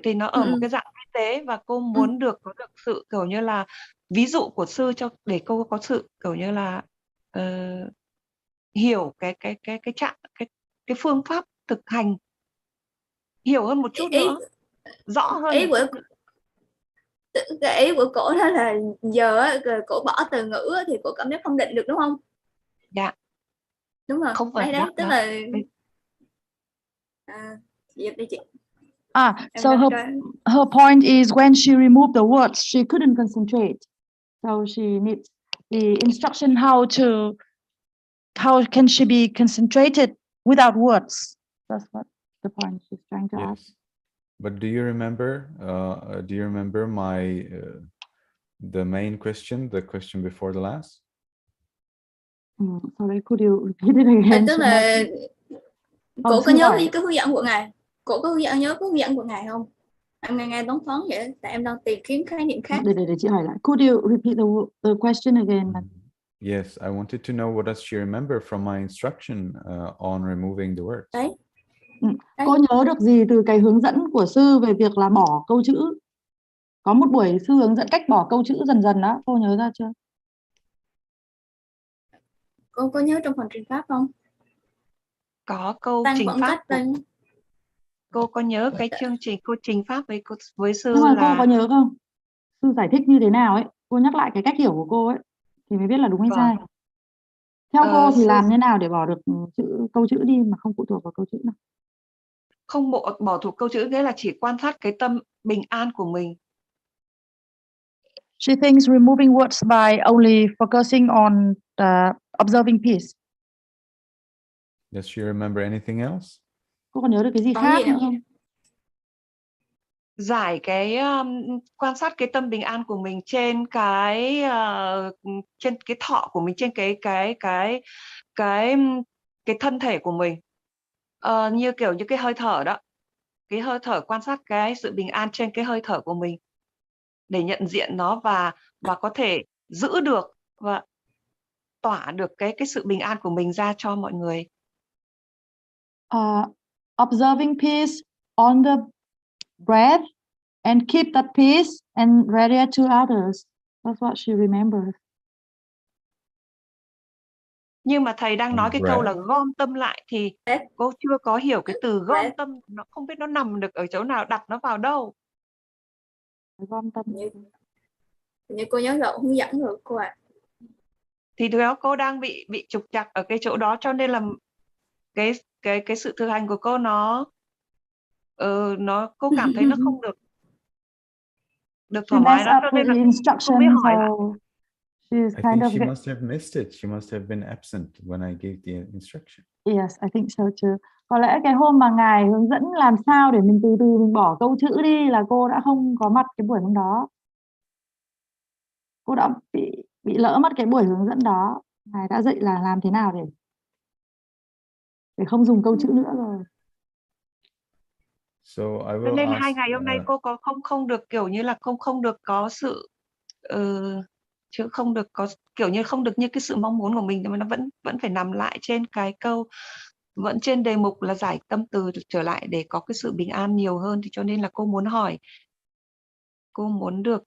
thì nó ở một cái dạng vi tế, và cô muốn có được sự kiểu như là ví dụ của sư để cô có sự kiểu như là hiểu cái trạng cái phương pháp thực hành hiểu hơn một chút nữa, rõ hơn Ý một của chút nữa. cái ý của cổ đó là giờ cổ bỏ từ ngữ thì cổ cảm giác không định được đúng không? Dạ. Đúng rồi. Không phải Đấy, tức là dịch đi chị. So her point is when she removed the words, she couldn't concentrate. So she needs the instruction how can she be concentrated without words. That's what the point she's trying to ask. But do you remember my the main question, the question before the last? Sorry, could you repeat it again? Tức là cổ có nhớ cái hướng dẫn của ngài, cổ có nhớ cái hướng dẫn của ngài không? Em nghe toán toán vậy, tại em đang tìm kiếm khái niệm khác. Để chị hỏi lại. Could you repeat the question again? Yes, I wanted to know what does she remember from my instruction on removing the words. Đấy. Cô nhớ được gì từ cái hướng dẫn của sư về việc là bỏ câu chữ? Có một buổi sư hướng dẫn cách bỏ câu chữ dần dần đó, cô nhớ ra chưa? Cô có nhớ trong phần trình pháp không? Có câu trình pháp. Cô có nhớ cái chương trình cô trình pháp với sư. Nhưng mà là cô có nhớ không? Sư giải thích như thế nào ấy? Cô nhắc lại cái cách hiểu của cô ấy thì mới biết là đúng hay sai. Theo cô thì làm như nào để bỏ được câu chữ đi mà không phụ thuộc vào câu chữ nào? Không bỏ thuộc câu chữ, nghĩa là chỉ quan sát cái tâm bình an của mình. She thinks removing words by only focusing on observing peace. Does she remember anything else? Cô còn nhớ được cái gì khác nữa không? Giải cái quan sát cái tâm bình an của mình trên cái thọ của mình, trên cái thân thể của mình, như kiểu như cái hơi thở đó, cái hơi thở, quan sát cái sự bình an trên cái hơi thở của mình để nhận diện nó và có thể giữ được và tỏa được cái sự bình an của mình ra cho mọi người. Observing peace on the breath and keep that peace and radiate to others. That's what she remembers. Nhưng mà thầy đang nói cái câu là gom tâm lại thì cô chưa có hiểu cái từ gom tâm, nó không biết nó nằm được ở chỗ nào, đặt nó vào đâu. Gom tâm như cô nhớ rõ hướng dẫn rồi cô ạ. Thì đó cô đang bị trục trặc ở cái chỗ đó, cho nên là cái sự thực hành của cô nó cô cảm thấy nó không được thoải mái đó, cho nên là không biết hỏi lại. I think she must have missed it. She must have been absent when I gave the instruction. Yes, I think so too. Có lẽ cái hôm mà ngài hướng dẫn làm sao để mình từ từ mình bỏ câu chữ đi là cô đã không có mặt cái buổi hôm đó. Cô đã bị lỡ mất cái buổi hướng dẫn đó. Ngài đã dạy là làm thế nào để không dùng câu chữ nữa rồi. So I will cho nên ask, 2 ngày hôm nay cô có không được kiểu như là không được có sự chứ không được có kiểu như không được như cái sự mong muốn của mình, mà nó vẫn phải nằm lại trên cái câu, vẫn trên đề mục là giải tâm từ trở lại để có cái sự bình an nhiều hơn. Thì cho nên là cô muốn hỏi, cô muốn được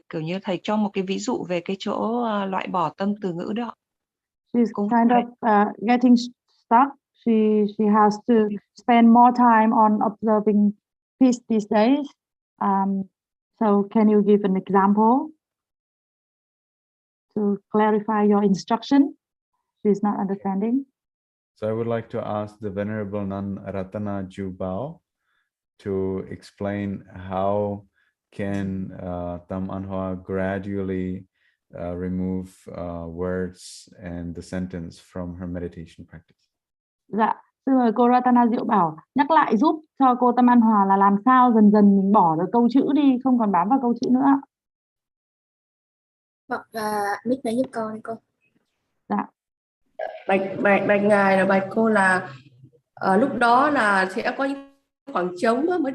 kiểu như thầy cho một cái ví dụ về cái chỗ loại bỏ tâm từ ngữ đó. She's kind of getting stuck. She has to spend more time on observing peace these days. So can you give an example to clarify your instruction? She's not understanding. So I would like to ask the Venerable Nun Ratana Jubao to explain how can Tam Anhwa gradually remove words and the sentence from her meditation practice. Dạ, xin mời cô Ratana Diệu Bảo nhắc lại giúp cho cô Tam An Hòa là làm sao dần dần mình bỏ được câu chữ đi, không còn bám vào câu chữ nữa. Hoặc Mít này giúp con đi cô. Dạ. Bạch ngài là bạch cô là lúc đó là sẽ có những khoảng trống đó. Mới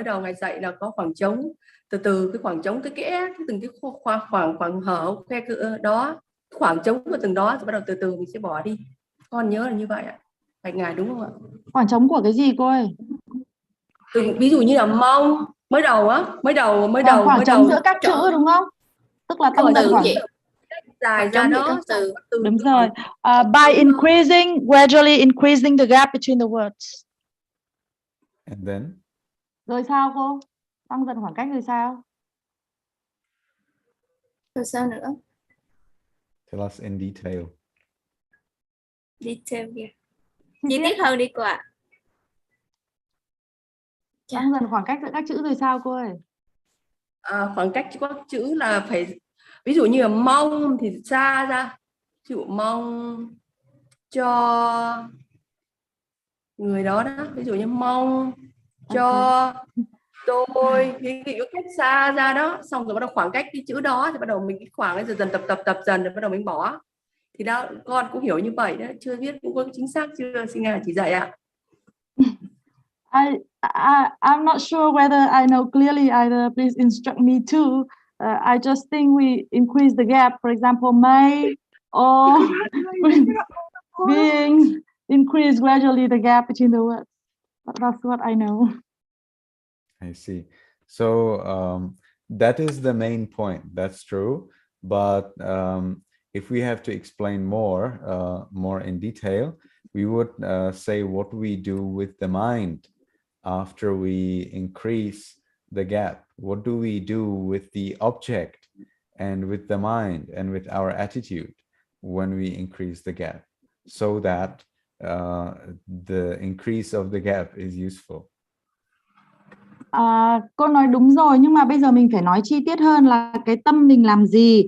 đầu ngài dạy là có khoảng trống, từ cái khoảng trống cái kẽ, từng cái khoảng hở khe cửa đó, khoảng trống của từng đó rồi bắt đầu từ mình sẽ bỏ đi. Con nhớ là như vậy ạ. Bạch ngài đúng không ạ? Khoảng trống của cái gì cô ơi? Ví dụ như là mong mới đầu Khoảng trống giữa các chữ đúng không? Tức là tâm dần khoảng dài ra đó từ. đúng rồi. By gradually increasing the gap between the words. And then? Rồi sao cô? Tăng dần khoảng cách rồi sao? Rồi sao nữa? Tell us in detail. Detail kia. Chi tiết hơn đi cô ạ. Tăng dần khoảng cách giữa các chữ rồi sao cô ơi? Khoảng cách các chữ là phải, ví dụ như là mong thì xa ra, ví dụ mong cho người đó đó, ví dụ như mong cho tôi, ví dụ cách xa ra đó, xong rồi bắt đầu khoảng cách cái chữ đó thì bắt đầu mình cái khoảng ấy dần tập dần rồi bắt đầu mình bỏ. Thì đó con cũng hiểu như vậy đó, chưa biết cũng có chính xác chưa, xin ngài chỉ dạy ạ. I'm not sure whether I know clearly either. Please instruct me too. I just think we increase the gap. For example, may or being increase gradually the gap between the words. That's what I know. I see. So that is the main point. That's true. But if we have to explain more in detail, we would say what we do with the mind after we increase the gap. What do we do with the object and with the mind and with our attitude when we increase the gap, so that the increase of the gap is useful? Cô nói đúng rồi, nhưng mà bây giờ mình phải nói chi tiết hơn là cái tâm mình làm gì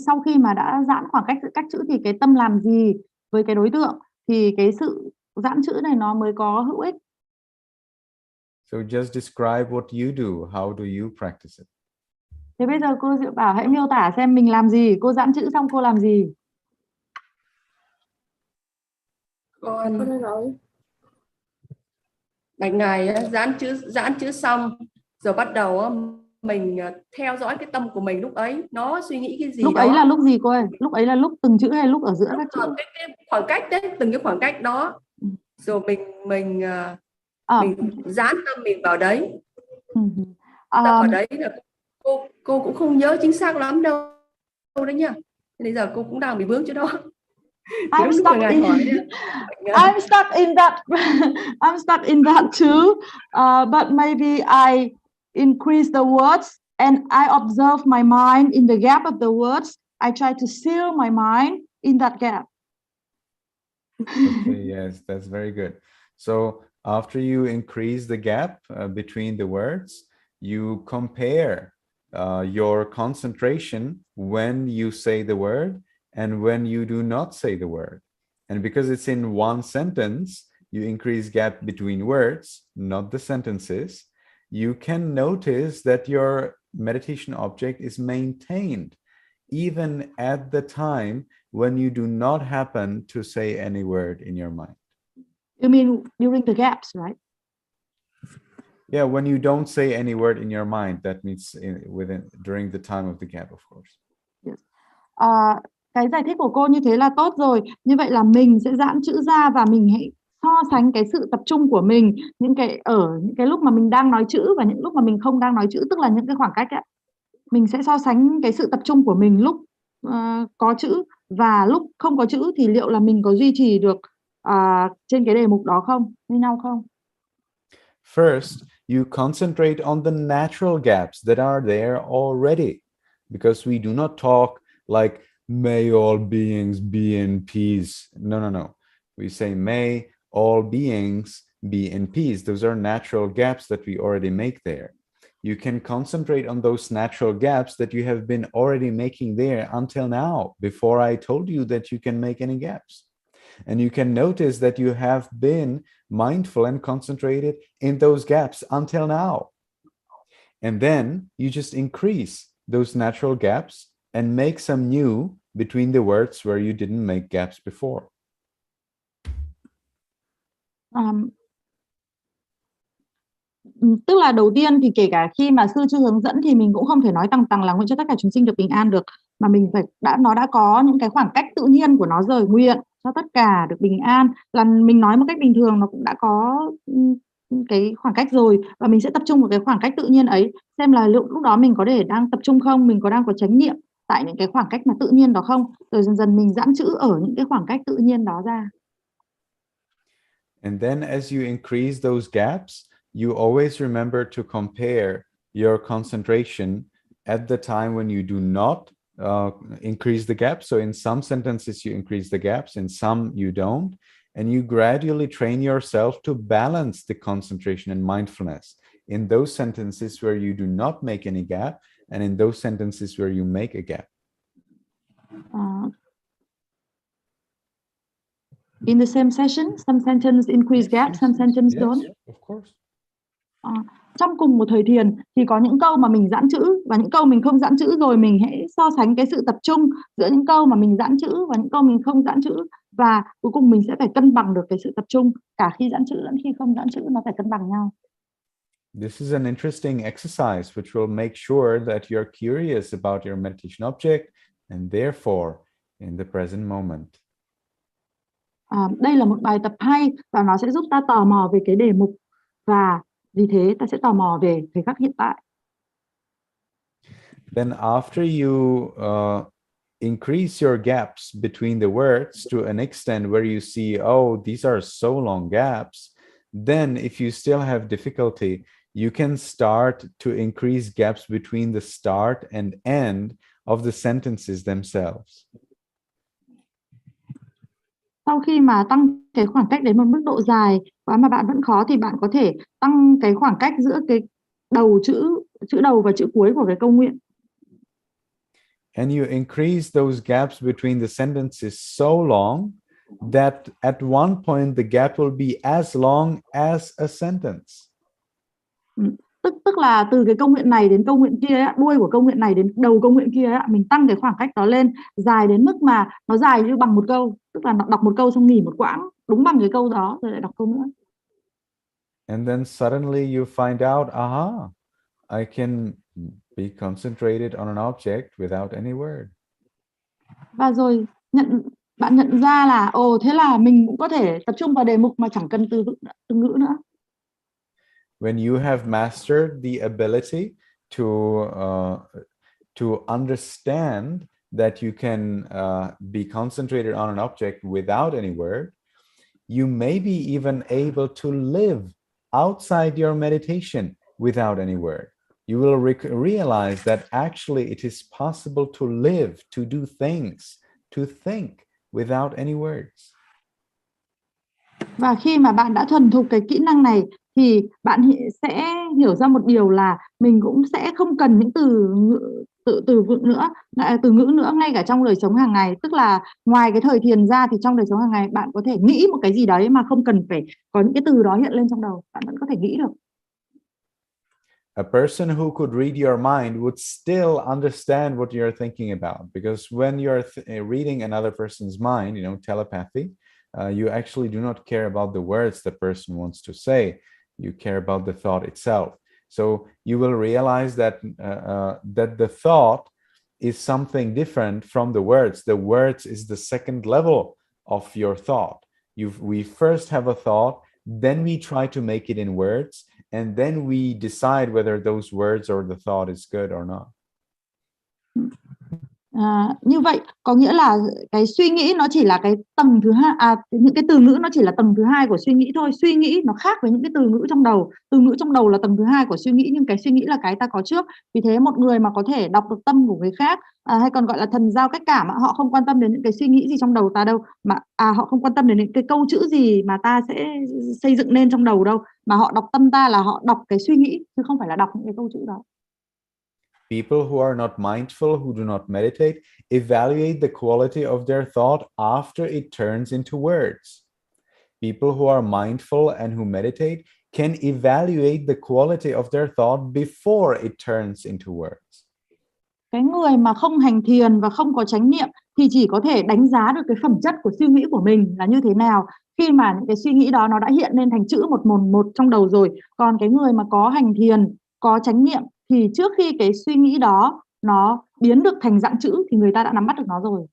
sau khi mà đã giãn khoảng cách giữa các chữ, thì cái tâm làm gì với cái đối tượng thì cái sự giãn chữ này nó mới có hữu ích. So just describe what you do. How do you practice it? Thế bây giờ cô Diệu Bảo hãy miêu tả xem mình làm gì. Cô giãn chữ xong cô làm gì? Con rồi. Bạch ngài giãn chữ xong rồi bắt đầu mình theo dõi cái tâm của mình lúc ấy nó suy nghĩ cái gì. Lúc đó. ấy là lúc gì cô ơi? Lúc ấy là lúc từng chữ hay lúc ở giữa các chữ? Cái khoảng cách đấy, từng cái khoảng cách đó. Rồi mình dán tâm mình vào đấy. Tâm ở đấy là cô cũng không nhớ chính xác lắm đâu đấy nhá. Bây giờ cô cũng đang bị vướng chỗ đó. I'm stuck in that too. But maybe I increase the words and I observe my mind in the gap of the words. I try to seal my mind in that gap. Okay, yes, that's very good. So after you increase the gap between the words, you compare your concentration when you say the word and when you do not say the word. And because it's in one sentence, you increase gap between words, not the sentences. You can notice that your meditation object is maintained even at the time when you do not happen to say any word in your mind. You mean during the gaps, right? Yeah, when you don't say any word in your mind, that means during the time of the gap, of course. Yes. Cái giải thích của cô như thế là tốt rồi. Như vậy là mình sẽ giãn chữ ra và mình hãy so sánh cái sự tập trung của mình những cái lúc mà mình đang nói chữ và những lúc mà mình không đang nói chữ, tức là những cái khoảng cách ấy. Mình sẽ so sánh cái sự tập trung của mình lúc có chữ và lúc không có chữ, thì liệu là mình có duy trì được trên cái đề mục đó không, như nhau không? First, you concentrate on the natural gaps that are there already, because we do not talk like may all beings be in peace. No. We say may all beings be in peace. Those are natural gaps that we already make there. You can concentrate on those natural gaps that you have been already making there until now, before I told you that you can make any gaps. And you can notice that you have been mindful and concentrated in those gaps until now. And then you just increase those natural gaps and make some new between the words where you didn't make gaps before. Tức là đầu tiên thì kể cả khi mà sư chưa hướng dẫn thì mình cũng không thể nói tằng là nguyện cho tất cả chúng sinh được bình an được, mà mình phải nó đã có những cái khoảng cách tự nhiên của nó rồi. Nguyện cho tất cả được bình an là mình nói một cách bình thường, nó cũng đã có cái khoảng cách rồi, và mình sẽ tập trung vào cái khoảng cách tự nhiên ấy, xem là lúc đó mình có để đang tập trung không, mình có đang có chánh niệm tại những cái khoảng cách mà tự nhiên đó không, rồi dần dần mình giãn chữ ở những cái khoảng cách tự nhiên đó ra. And then as you increase those gaps, you always remember to compare your concentration at the time when you do not increase the gaps. So in some sentences you increase the gaps, in some you don't. And you gradually train yourself to balance the concentration and mindfulness in those sentences where you do not make any gap, and in those sentences where you make a gap. In the same session, some sentences increase gaps, some sentences don't. Of course. Trong cùng một thời thiền thì có những câu mà mình giãn chữ và những câu mình không giãn chữ, rồi mình hãy so sánh cái sự tập trung giữa những câu mà mình giãn chữ và những câu mình không giãn chữ, và cuối cùng mình sẽ phải cân bằng được cái sự tập trung cả khi giãn chữ lẫn khi không giãn chữ, nó phải cân bằng nhau. This is an interesting exercise which will make sure that you're curious about your meditation object and therefore in the present moment. Đây là một bài tập hay và nó sẽ giúp ta tò mò về cái đề mục, và vì thế ta sẽ tò mò về thời khắc hiện tại. Then after you increase your gaps between the words to an extent where you see, oh, these are so long gaps, then if you still have difficulty, you can start to increase gaps between the start and end of the sentences themselves. Sau khi mà tăng cái khoảng cách đến một mức độ dài và mà bạn vẫn khó thì bạn có thể tăng cái khoảng cách giữa cái đầu chữ đầu và chữ cuối của cái câu nguyện. And you increase those gaps between the sentences so long that at one point the gap will be as long as a sentence. Tức là từ cái câu nguyện này đến câu nguyện kia, đuôi của câu nguyện này đến đầu câu nguyện kia, mình tăng cái khoảng cách đó lên dài đến mức mà nó dài như bằng một câu, tức là đọc một câu xong nghỉ một quãng đúng bằng cái câu đó rồi lại đọc câu nữa. And then suddenly you find out, I can be concentrated on an object without any word. Và rồi bạn nhận ra là thế là mình cũng có thể tập trung vào đề mục mà chẳng cần từ ngữ nữa. When you have mastered the ability to understand that you can be concentrated on an object without any word, you may be even able to live outside your meditation without any word. You will realize that actually it is possible to live, to do things, to think without any words. Và khi mà bạn đã thuần thục cái kỹ năng này thì bạn sẽ hiểu ra một điều là mình cũng sẽ không cần những từ ngữ nữa ngay cả trong đời sống hàng ngày. Tức là ngoài cái thời thiền ra thì trong đời sống hàng ngày bạn có thể nghĩ một cái gì đấy mà không cần phải có những cái từ đó hiện lên trong đầu, bạn vẫn có thể nghĩ được. A person who could read your mind would still understand what you're thinking about, because when you're reading another person's mind, telepathy, you actually do not care about the words the person wants to say. You care about the thought itself. So you will realize that the thought is something different from the words. The words is the second level of your thought. We first have a thought, then we try to make it in words, and then we decide whether those words or the thought is good or not. Như vậy có nghĩa là cái suy nghĩ nó chỉ là cái tầng thứ hai, những cái từ ngữ nó chỉ là tầng thứ hai của suy nghĩ thôi. Suy nghĩ nó khác với những cái từ ngữ trong đầu. Từ ngữ trong đầu là tầng thứ hai của suy nghĩ, nhưng cái suy nghĩ là cái ta có trước. Vì thế một người mà có thể đọc được tâm của người khác, hay còn gọi là thần giao cách cảm, họ không quan tâm đến những cái suy nghĩ gì trong đầu ta đâu, mà họ không quan tâm đến những cái câu chữ gì mà ta sẽ xây dựng nên trong đầu đâu, mà họ đọc tâm ta là họ đọc cái suy nghĩ chứ không phải là đọc những cái câu chữ đó. People who are not mindful, who do not meditate, evaluate the quality of their thought after it turns into words. People who are mindful and who meditate can evaluate the quality of their thought before it turns into words. Cái người mà không hành thiền và không có chánh niệm thì chỉ có thể đánh giá được cái phẩm chất của suy nghĩ của mình là như thế nào khi mà những cái suy nghĩ đó nó đã hiện lên thành chữ một trong đầu rồi. Còn cái người mà có hành thiền, có chánh niệm thì trước khi cái suy nghĩ đó nó biến được thành dạng chữ thì người ta đã nắm bắt được nó rồi.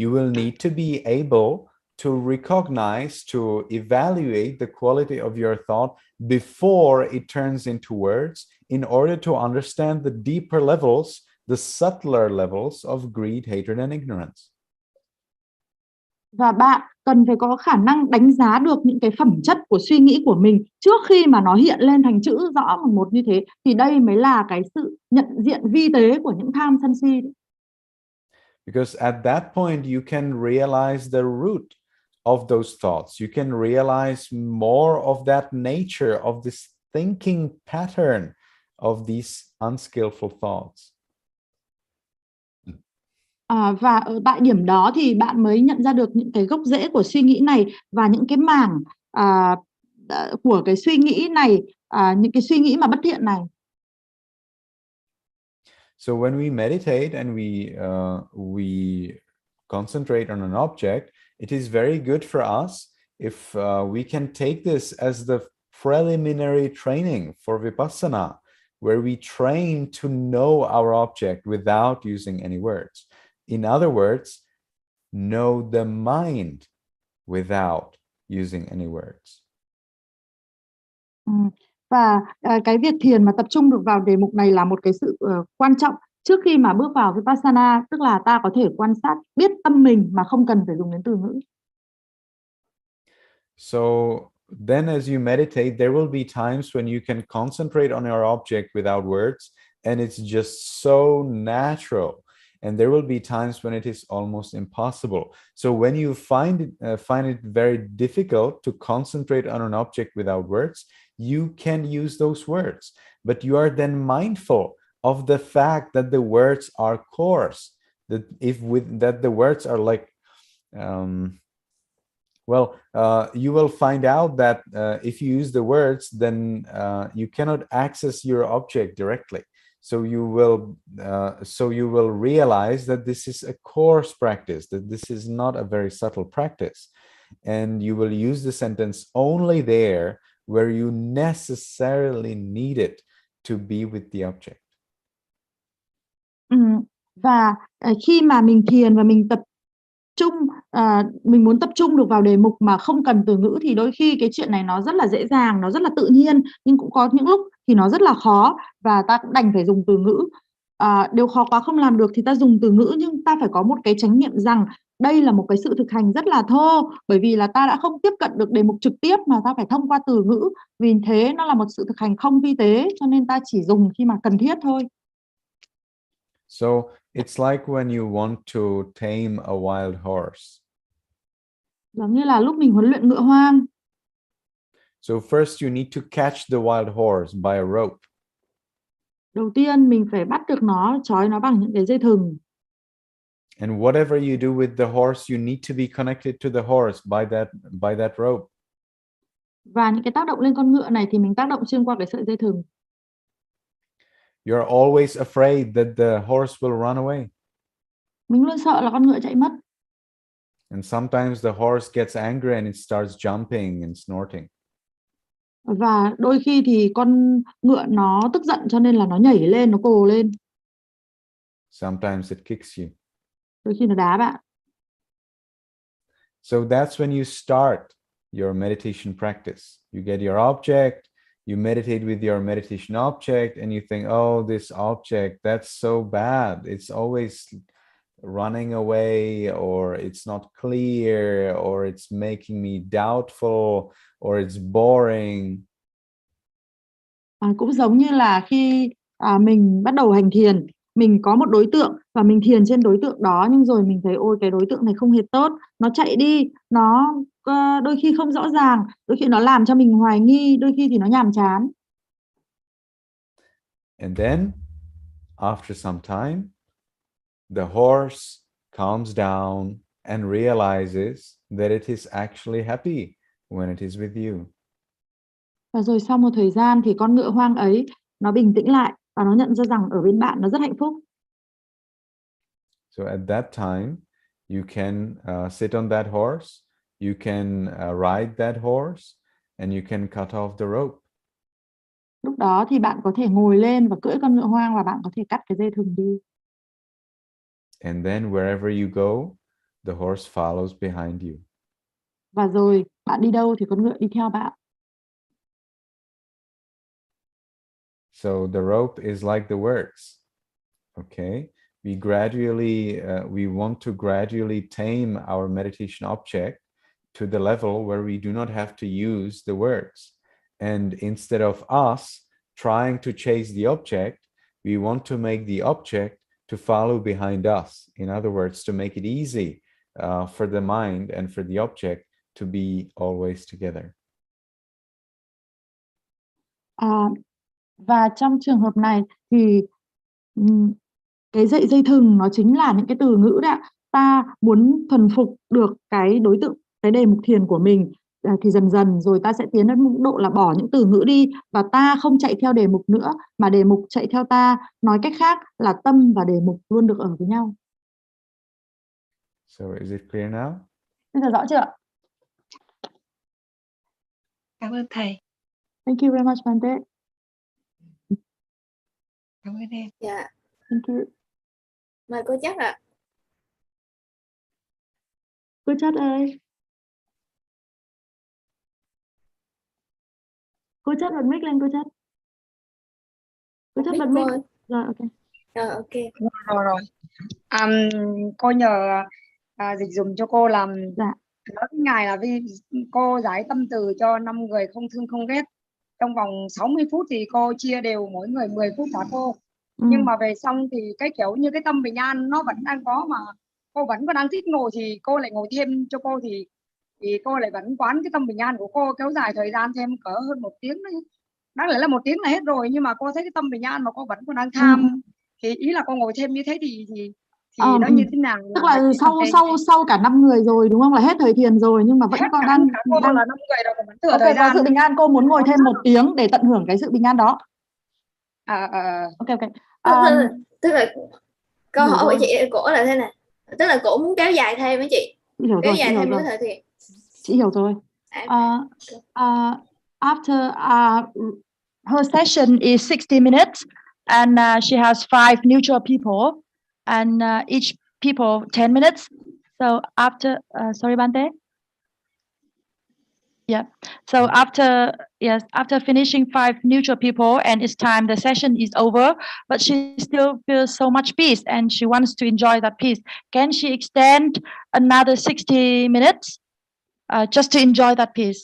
You will need to be able to recognize, to evaluate the quality of your thought before it turns into words in order to understand the deeper levels, the subtler levels of greed, hatred, and ignorance. Và bạn cần phải có khả năng đánh giá được những cái phẩm chất của suy nghĩ của mình trước khi mà nó hiện lên thành chữ rõ một như thế. Thì đây mới là cái sự nhận diện vi tế của những tham sân si. Because at that point, you can realize the root of those thoughts. You can realize more of that nature, of this thinking pattern of these unskillful thoughts. Và ở tại điểm đó thì bạn mới nhận ra được những cái gốc rễ của suy nghĩ này và những cái mảng của cái suy nghĩ này, những cái suy nghĩ mà bất thiện này. So when we meditate and we concentrate on an object, it is very good for us if we can take this as the preliminary training for vipassana, where we train to know our object without using any words. In other words, know the mind without using any words. Và cái việc thiền mà tập trung được vào đề mục này là một cái sự quan trọng trước khi mà bước vào vipassana, tức là ta có thể quan sát, biết tâm mình mà không cần phải dùng đến từ ngữ. So then as you meditate, there will be times when you can concentrate on your object without words, and it's just so natural. And there will be times when it is almost impossible. So when you find it very difficult to concentrate on an object without words, you can use those words, but you are then mindful of the fact that the words are coarse, that that the words are like, you will find out that if you use the words, then you cannot access your object directly. So you will realize that this is a coarse practice, that this is not a very subtle practice, and you will use the sentence only there where you necessarily need it to be with the object. Và khi mà mình thiền và mình tập trung, mình muốn tập trung được vào đề mục mà không cần từ ngữ thì đôi khi cái chuyện này nó rất là dễ dàng, nó rất là tự nhiên, nhưng cũng có những lúc thì nó rất là khó và ta cũng đành phải dùng từ ngữ. Điều khó quá không làm được thì ta dùng từ ngữ, nhưng ta phải có một cái chánh niệm rằng đây là một cái sự thực hành rất là thô, bởi vì là ta đã không tiếp cận được đề mục trực tiếp mà ta phải thông qua từ ngữ. Vì thế nó là một sự thực hành không vi tế, cho nên ta chỉ dùng khi mà cần thiết thôi. So it's like when you want to tame a wild horse. Giống như là lúc mình huấn luyện ngựa hoang. So first you need to catch the wild horse by a rope. Đầu tiên mình phải bắt được nó, trói nó bằng những cái dây thừng. And whatever you do with the horse, you need to be connected to the horse by that rope. Và những cái tác động lên con ngựa này thì mình tác động xuyên qua cái sợi dây thừng. You're always afraid that the horse will run away. Mình luôn sợ là con ngựa chạy mất. And sometimes the horse gets angry and it starts jumping and snorting. Và đôi khi thì con ngựa nó tức giận cho nên là nó nhảy lên, nó cồ lên. Sometimes it kicks you. Đôi khi nó đá bạn. So that's when you start your meditation practice. You get your object, you meditate with your meditation object, and you think, oh, this object, that's so bad. It's always running away, or it's not clear, or it's making me doubtful, or it's boring. Cũng giống như là khi mình bắt đầu hành thiền, mình có một đối tượng và mình thiền trên đối tượng đó, nhưng rồi mình thấy ôi cái đối tượng này không hề tốt, nó chạy đi, nó đôi khi không rõ ràng, đôi khi nó làm cho mình hoài nghi, đôi khi thì nó nhàm chán. And then after some time, the horse calms down and realizes that it is actually happy when it is with you. Và rồi sau một thời gian thì con ngựa hoang ấy nó bình tĩnh lại và nó nhận ra rằng ở bên bạn nó rất hạnh phúc. So at that time, you can sit on that horse, you can ride that horse, and you can cut off the rope. Lúc đó thì bạn có thể ngồi lên và cưỡi con ngựa hoang và bạn có thể cắt cái dây thừng đi. And then wherever you go, the horse follows behind you. Và rồi bạn đi đâu thì con ngựa đi theo bạn. So the rope is like the words. Okay, we gradually, we want to gradually tame our meditation object to the level where we do not have to use the words. And instead of us trying to chase the object, we want to make the object to follow behind us. In other words, to make it easy for the mind and for the object to be always together. Và trong trường hợp này thì cái dây thừng nó chính là những cái từ ngữ đấy. Ta muốn thuần phục được cái đối tượng, cái đề mục thiền của mình thì dần dần rồi ta sẽ tiến đến mức độ là bỏ những từ ngữ đi và ta không chạy theo đề mục nữa mà đề mục chạy theo ta. Nói cách khác là tâm và đề mục luôn được ở với nhau. So is it clear now? Bây giờ rõ chưa? Cảm ơn thầy. Thank you very much, Bante. Cảm ơn em. Dạ. Thank you. Mời cô Chắc ạ. Cô Chất ơi. Cô Chất bật mic lên cô Chất. Cô Chất bật mic. Rồi ok. Rồi ok. Rồi. Cô nhờ dịch dùng cho cô làm. Dạ. Nói với ngài là vì cô giải tâm từ cho 5 người không thương không ghét. Trong vòng 60 phút thì cô chia đều mỗi người 10 phút trả cô. Nhưng mà về xong thì cái kiểu như cái tâm bình an nó vẫn đang có mà cô vẫn còn đang thích ngồi thì cô lại ngồi thêm cho cô thì cô lại vẫn quán cái tâm bình an của cô kéo dài thời gian thêm cỡ hơn 1 tiếng đấy. Đáng lẽ là 1 tiếng là hết rồi nhưng mà cô thấy cái tâm bình an mà cô vẫn còn đang tham thì ý là cô ngồi thêm như thế thì nó như thế nào? Tức là sau cả 5 người rồi đúng không, là hết thời thiền rồi nhưng mà vẫn còn đang cô là 5 người rồi vẫn thừa okay, thời gian. Có sự bình an, cô muốn ngồi thêm 1 tiếng để tận hưởng cái sự bình an đó. Ok. Tức là câu hỏi của chị cổ là thế này, tức là cổ muốn kéo dài thêm với chị, kéo dài thêm cái thời thiền. Chị hiểu rồi. After her session is 60 minutes and she has 5 neutral people and each people 10 minutes. So after sorry Bante. Yeah. So after finishing 5 neutral people and it's time, the session is over, but she still feels so much peace and she wants to enjoy that peace. Can she extend another 60 minutes just to enjoy that peace?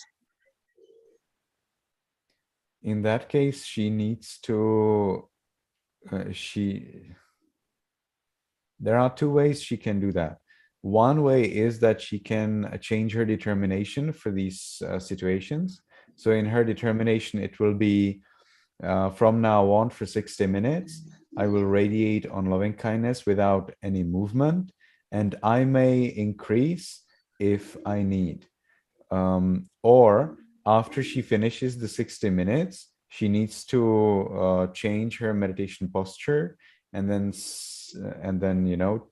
In that case, she needs to, there are 2 ways she can do that. One way is that she can change her determination for these situations. So in her determination, it will be from now on for 60 minutes, I will radiate on loving kindness without any movement, and I may increase if I need. Or after she finishes the 60 minutes, she needs to change her meditation posture, and then you know,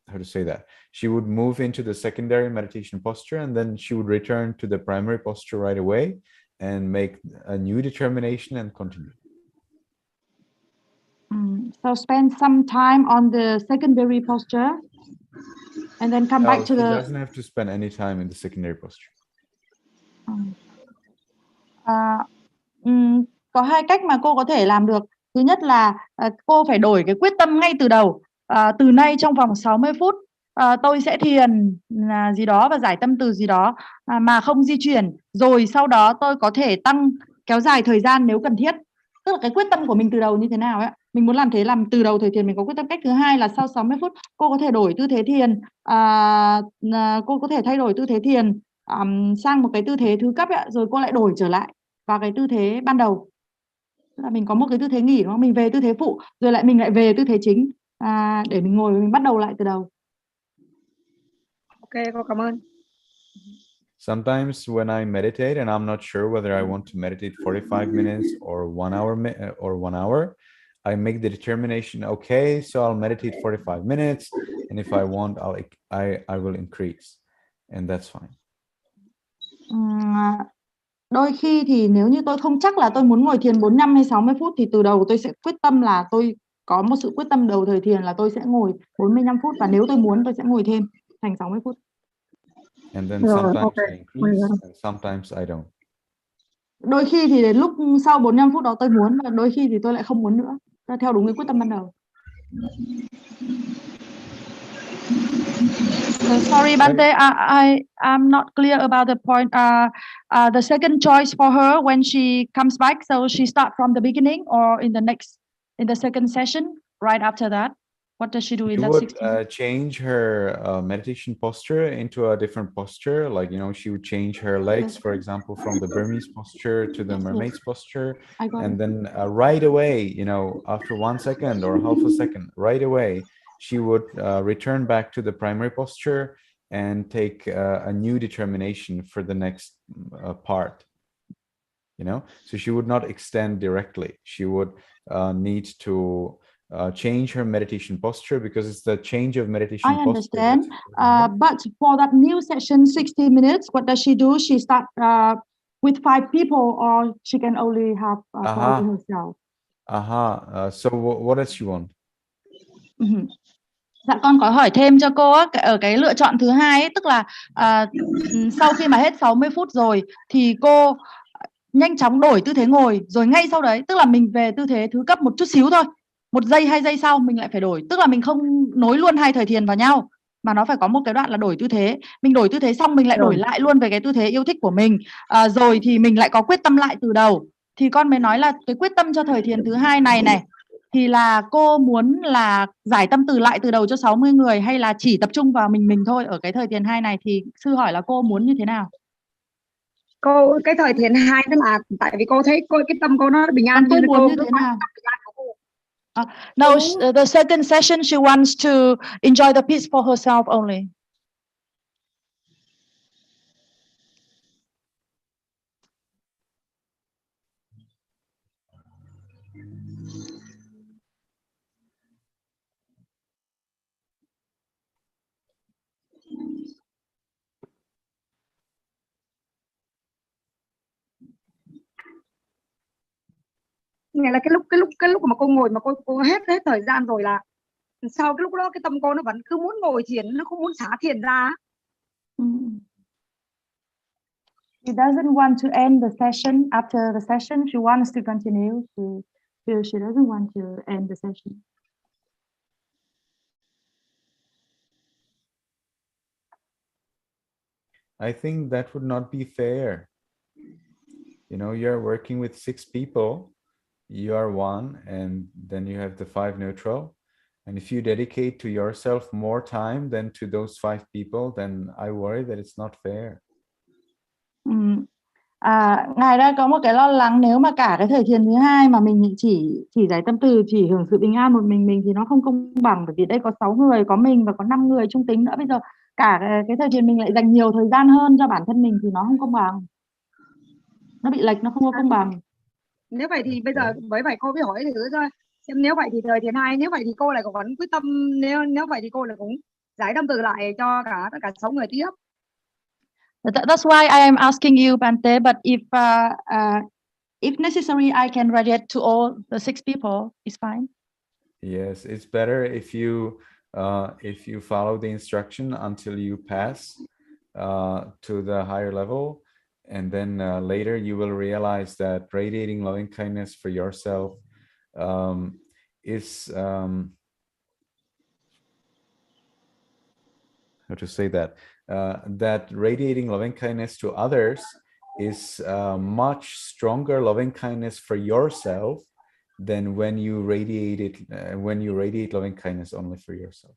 how to say that, she would move into the secondary meditation posture, and then she would return to the primary posture right away and make a new determination and continue. So spend some time on the secondary posture and then come back to she the... doesn't have to spend any time in the secondary posture. Có 2 cách mà cô có thể làm được. Thứ nhất là cô phải đổi cái quyết tâm ngay từ đầu. Từ nay trong vòng 60 phút tôi sẽ thiền gì đó và giải tâm từ gì đó mà không di chuyển. Rồi sau đó tôi có thể kéo dài thời gian nếu cần thiết. Tức là cái quyết tâm của mình từ đầu như thế nào ấy. Mình muốn làm thế, làm từ đầu thời thiền mình có quyết tâm. Cách thứ hai là sau 60 phút cô có thể đổi tư thế thiền. Cô có thể thay đổi tư thế thiền sang một cái tư thế thứ cấp ấy, rồi cô lại đổi trở lại vào cái tư thế ban đầu. Tức là mình có một cái tư thế nghỉ đúng không? Mình về tư thế phụ rồi mình lại về tư thế chính để mình ngồi và mình bắt đầu lại từ đầu. Ok, cô cảm ơn. Sometimes when I meditate and I'm not sure whether I want to meditate 45 minutes or 1 hour, I make the determination, okay, so I'll meditate 45 minutes, and if I want, I will increase, and that's fine. Đôi khi thì nếu như tôi không chắc là tôi muốn ngồi thiền 45 hay 60 phút thì từ đầu tôi sẽ quyết tâm là tôi có một sự quyết tâm đầu thời thiền là tôi sẽ ngồi 45 phút, và nếu tôi muốn tôi sẽ ngồi thêm thành 60 phút. And then sometimes I increase and sometimes I don't. Đôi khi thì đến lúc sau 45 phút đó tôi muốn, và đôi khi thì tôi lại không muốn nữa, theo đúng cái quyết tâm ban đầu. Sorry, Bante, I'm not clear about the point. The second choice for her when she comes back, so she start from the beginning or in the second session right after that. What does she do in You that would 16? change her meditation posture into a different posture, like, you know, she would change her legs, for example, from the Burmese posture to the mermaid's posture, and then right away, you know, after 1 second or half a second, right away, she would return back to the primary posture and take a new determination for the next part, you know. So she would not extend directly. She would need to change her meditation posture, because it's the change of meditation I posture. understand. But for that new session, 60 minutes, what does she do? She start with 5 people, or she can only have 4 to herself? So what does she want? Dạ, con có hỏi thêm cho cô á, ở cái lựa chọn thứ hai ấy, tức là sau khi mà hết 60 phút rồi thì cô nhanh chóng đổi tư thế ngồi, rồi ngay sau đấy, tức là mình về tư thế thứ cấp một chút xíu thôi, 1 giây 2 giây sau mình lại phải đổi, tức là mình không nối luôn 2 thời thiền vào nhau, mà nó phải có một cái đoạn là đổi tư thế. Mình đổi tư thế xong mình lại đổi lại luôn về cái tư thế yêu thích của mình, rồi thì mình lại có quyết tâm lại từ đầu. Thì con mới nói là cái quyết tâm cho thời thiền thứ hai này thì là cô muốn là giải tâm từ lại từ đầu cho 60 người, hay là chỉ tập trung vào mình thôi ở cái thời thiền 2 này, thì sư hỏi là cô muốn như thế nào? Cô cái thời thiền 2 tức là tại vì cô thấy cái tâm cô nó bình an, cô muốn như thế nào? No, the second session she wants to enjoy the peace for herself only. Nghĩa là cái lúc mà cô ngồi mà cô hết thời gian rồi, là sau cái lúc đó cái tâm cô nó vẫn cứ muốn ngồi thiền, nó không muốn xả thiền ra. She doesn't want to end the session. After the session, she wants to continue. She doesn't want to end the session. I think that would not be fair. You know, you're working with 6 people, you are one, and then you have the 5 neutral. And if you dedicate to yourself more time than to those 5 people, then I worry that it's not fair. Ngài đã có một cái lo lắng, nếu mà cả cái thời thiền thứ hai mà mình chỉ giải tâm từ, chỉ hưởng sự bình an một mình thì nó không công bằng, bởi vì đây có 6 người, có mình và có 5 người trung tính nữa. Bây giờ cả cái thời thiền mình lại dành nhiều thời gian hơn cho bản thân mình thì nó không công bằng, nó bị lệch, nó không có công bằng. Nếu vậy thì bây giờ với vậy cô mới hỏi thử thôi, xem nếu vậy thì thời thiền 2, nếu vậy thì cô lại còn vẫn quyết tâm, nếu vậy thì cô lại cũng giải tâm từ lại cho tất cả 6 người tiếp. That's why I am asking you, Bante. But if necessary, I can radiate to all the 6 people. It's fine. Yes, it's better if you follow the instruction until you pass to the higher level, and then later you will realize that radiating loving kindness for yourself is how to say that. That radiating loving kindness to others is much stronger loving kindness for yourself than when you radiate loving kindness only for yourself.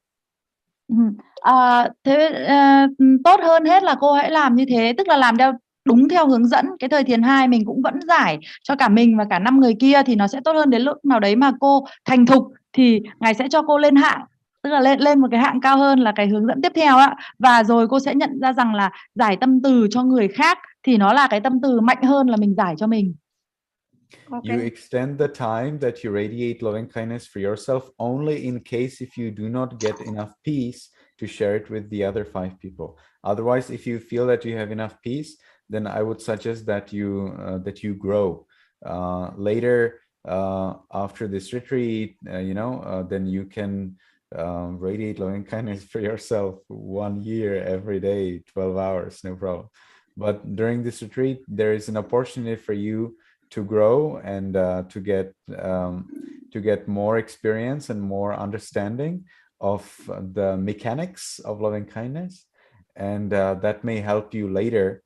Tốt hơn hết là cô hãy làm như thế, tức là làm đúng theo hướng dẫn. Cái thời thiền 2 mình cũng vẫn giải cho cả mình và cả 5 người kia, thì nó sẽ tốt hơn. Đến lúc nào đấy mà cô thành thục thì Ngài sẽ cho cô lên hạng, tức là lên một cái hạng cao hơn là cái hướng dẫn tiếp theo ạ. Và rồi cô sẽ nhận ra rằng là giải tâm từ cho người khác thì nó là cái tâm từ mạnh hơn là mình giải cho mình. You extend the time that you radiate loving kindness for yourself only in case if you do not get enough peace to share it with the other 5 people. Otherwise, if you feel that you have enough peace, then I would suggest that you grow. Later, after this retreat, then you can radiate loving kindness for yourself 1 year every day, 12 hours, no problem. But during this retreat, there is an opportunity for you to grow and to get more experience and more understanding of the mechanics of loving kindness, and that may help you later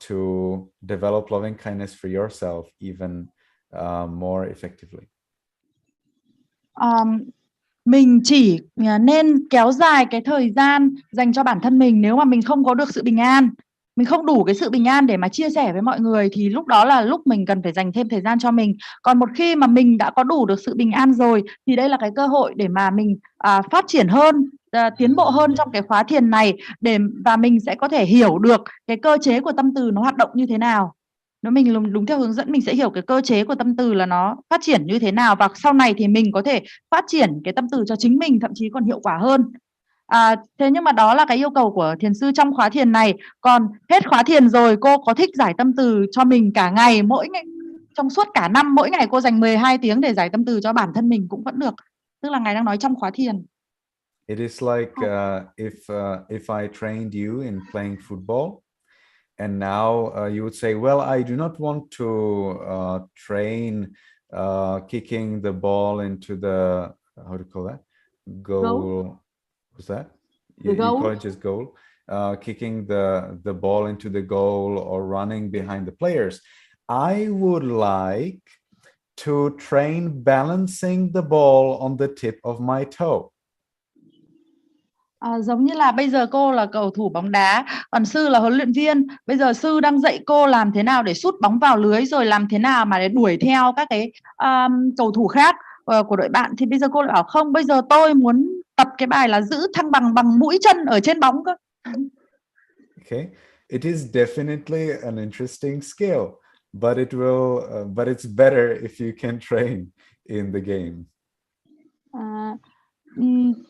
to develop loving kindness for yourself even more effectively. Mình chỉ nên kéo dài cái thời gian dành cho bản thân mình nếu mà mình không có được sự bình an. Mình không đủ cái sự bình an để mà chia sẻ với mọi người thì lúc đó là lúc mình cần phải dành thêm thời gian cho mình. Còn một khi mà mình đã có đủ được sự bình an rồi thì đây là cái cơ hội để mà mình phát triển hơn, tiến bộ hơn trong cái khóa thiền này, và mình sẽ có thể hiểu được cái cơ chế của tâm từ nó hoạt động như thế nào. Nếu mình đúng theo hướng dẫn, mình sẽ hiểu cái cơ chế của tâm từ là nó phát triển như thế nào, và sau này thì mình có thể phát triển cái tâm từ cho chính mình, thậm chí còn hiệu quả hơn. Thế nhưng mà đó là cái yêu cầu của thiền sư trong khóa thiền này. Còn hết khóa thiền rồi, cô có thích giải tâm từ cho mình cả ngày, mỗi ngày trong suốt cả năm, mỗi ngày cô dành 12 tiếng để giải tâm từ cho bản thân mình cũng vẫn được. Tức là Ngài đang nói trong khóa thiền. It is like if I trained you in playing football, and now you would say, well, I do not want to train kicking the ball into the, how do you call that? Goal. What's that? You call it just goal. Kicking the ball into the goal or running behind the players. I would like to train balancing the ball on the tip of my toe. Giống như là bây giờ cô là cầu thủ bóng đá, còn sư là huấn luyện viên. Bây giờ sư đang dạy cô làm thế nào để sút bóng vào lưới, rồi làm thế nào mà để đuổi theo các cái cầu thủ khác của đội bạn. Thì bây giờ cô lại bảo không, bây giờ tôi muốn tập cái bài là giữ thăng bằng bằng mũi chân ở trên bóng cơ. Okay, it is definitely an interesting skill, but but it's better if you can train in the game.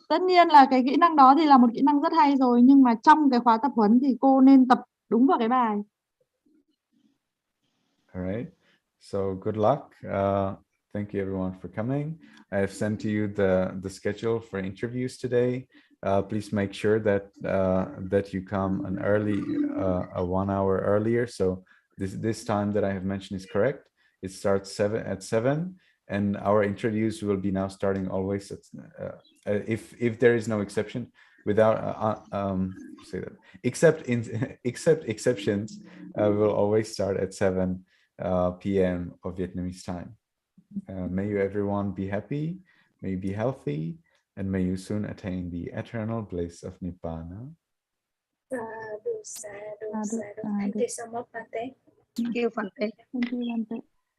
Tất nhiên là cái kỹ năng đó thì là một kỹ năng rất hay rồi, nhưng mà trong cái khóa tập huấn thì cô nên tập đúng vào cái bài. All right, so good luck. Thank you everyone for coming. I have sent to you the schedule for interviews today. Please make sure that you come an early, 1 hour earlier. So this time that I have mentioned is correct. It starts at 7. And our interviews will be now starting always at, if there is no exception, without say that, except exceptions, will always start at 7 p.m. of Vietnamese time. May you everyone be happy, may you be healthy, and may you soon attain the eternal bliss of Nibbana. Thank you so much, Bante. Thank you, Phật. Thank you, Bante.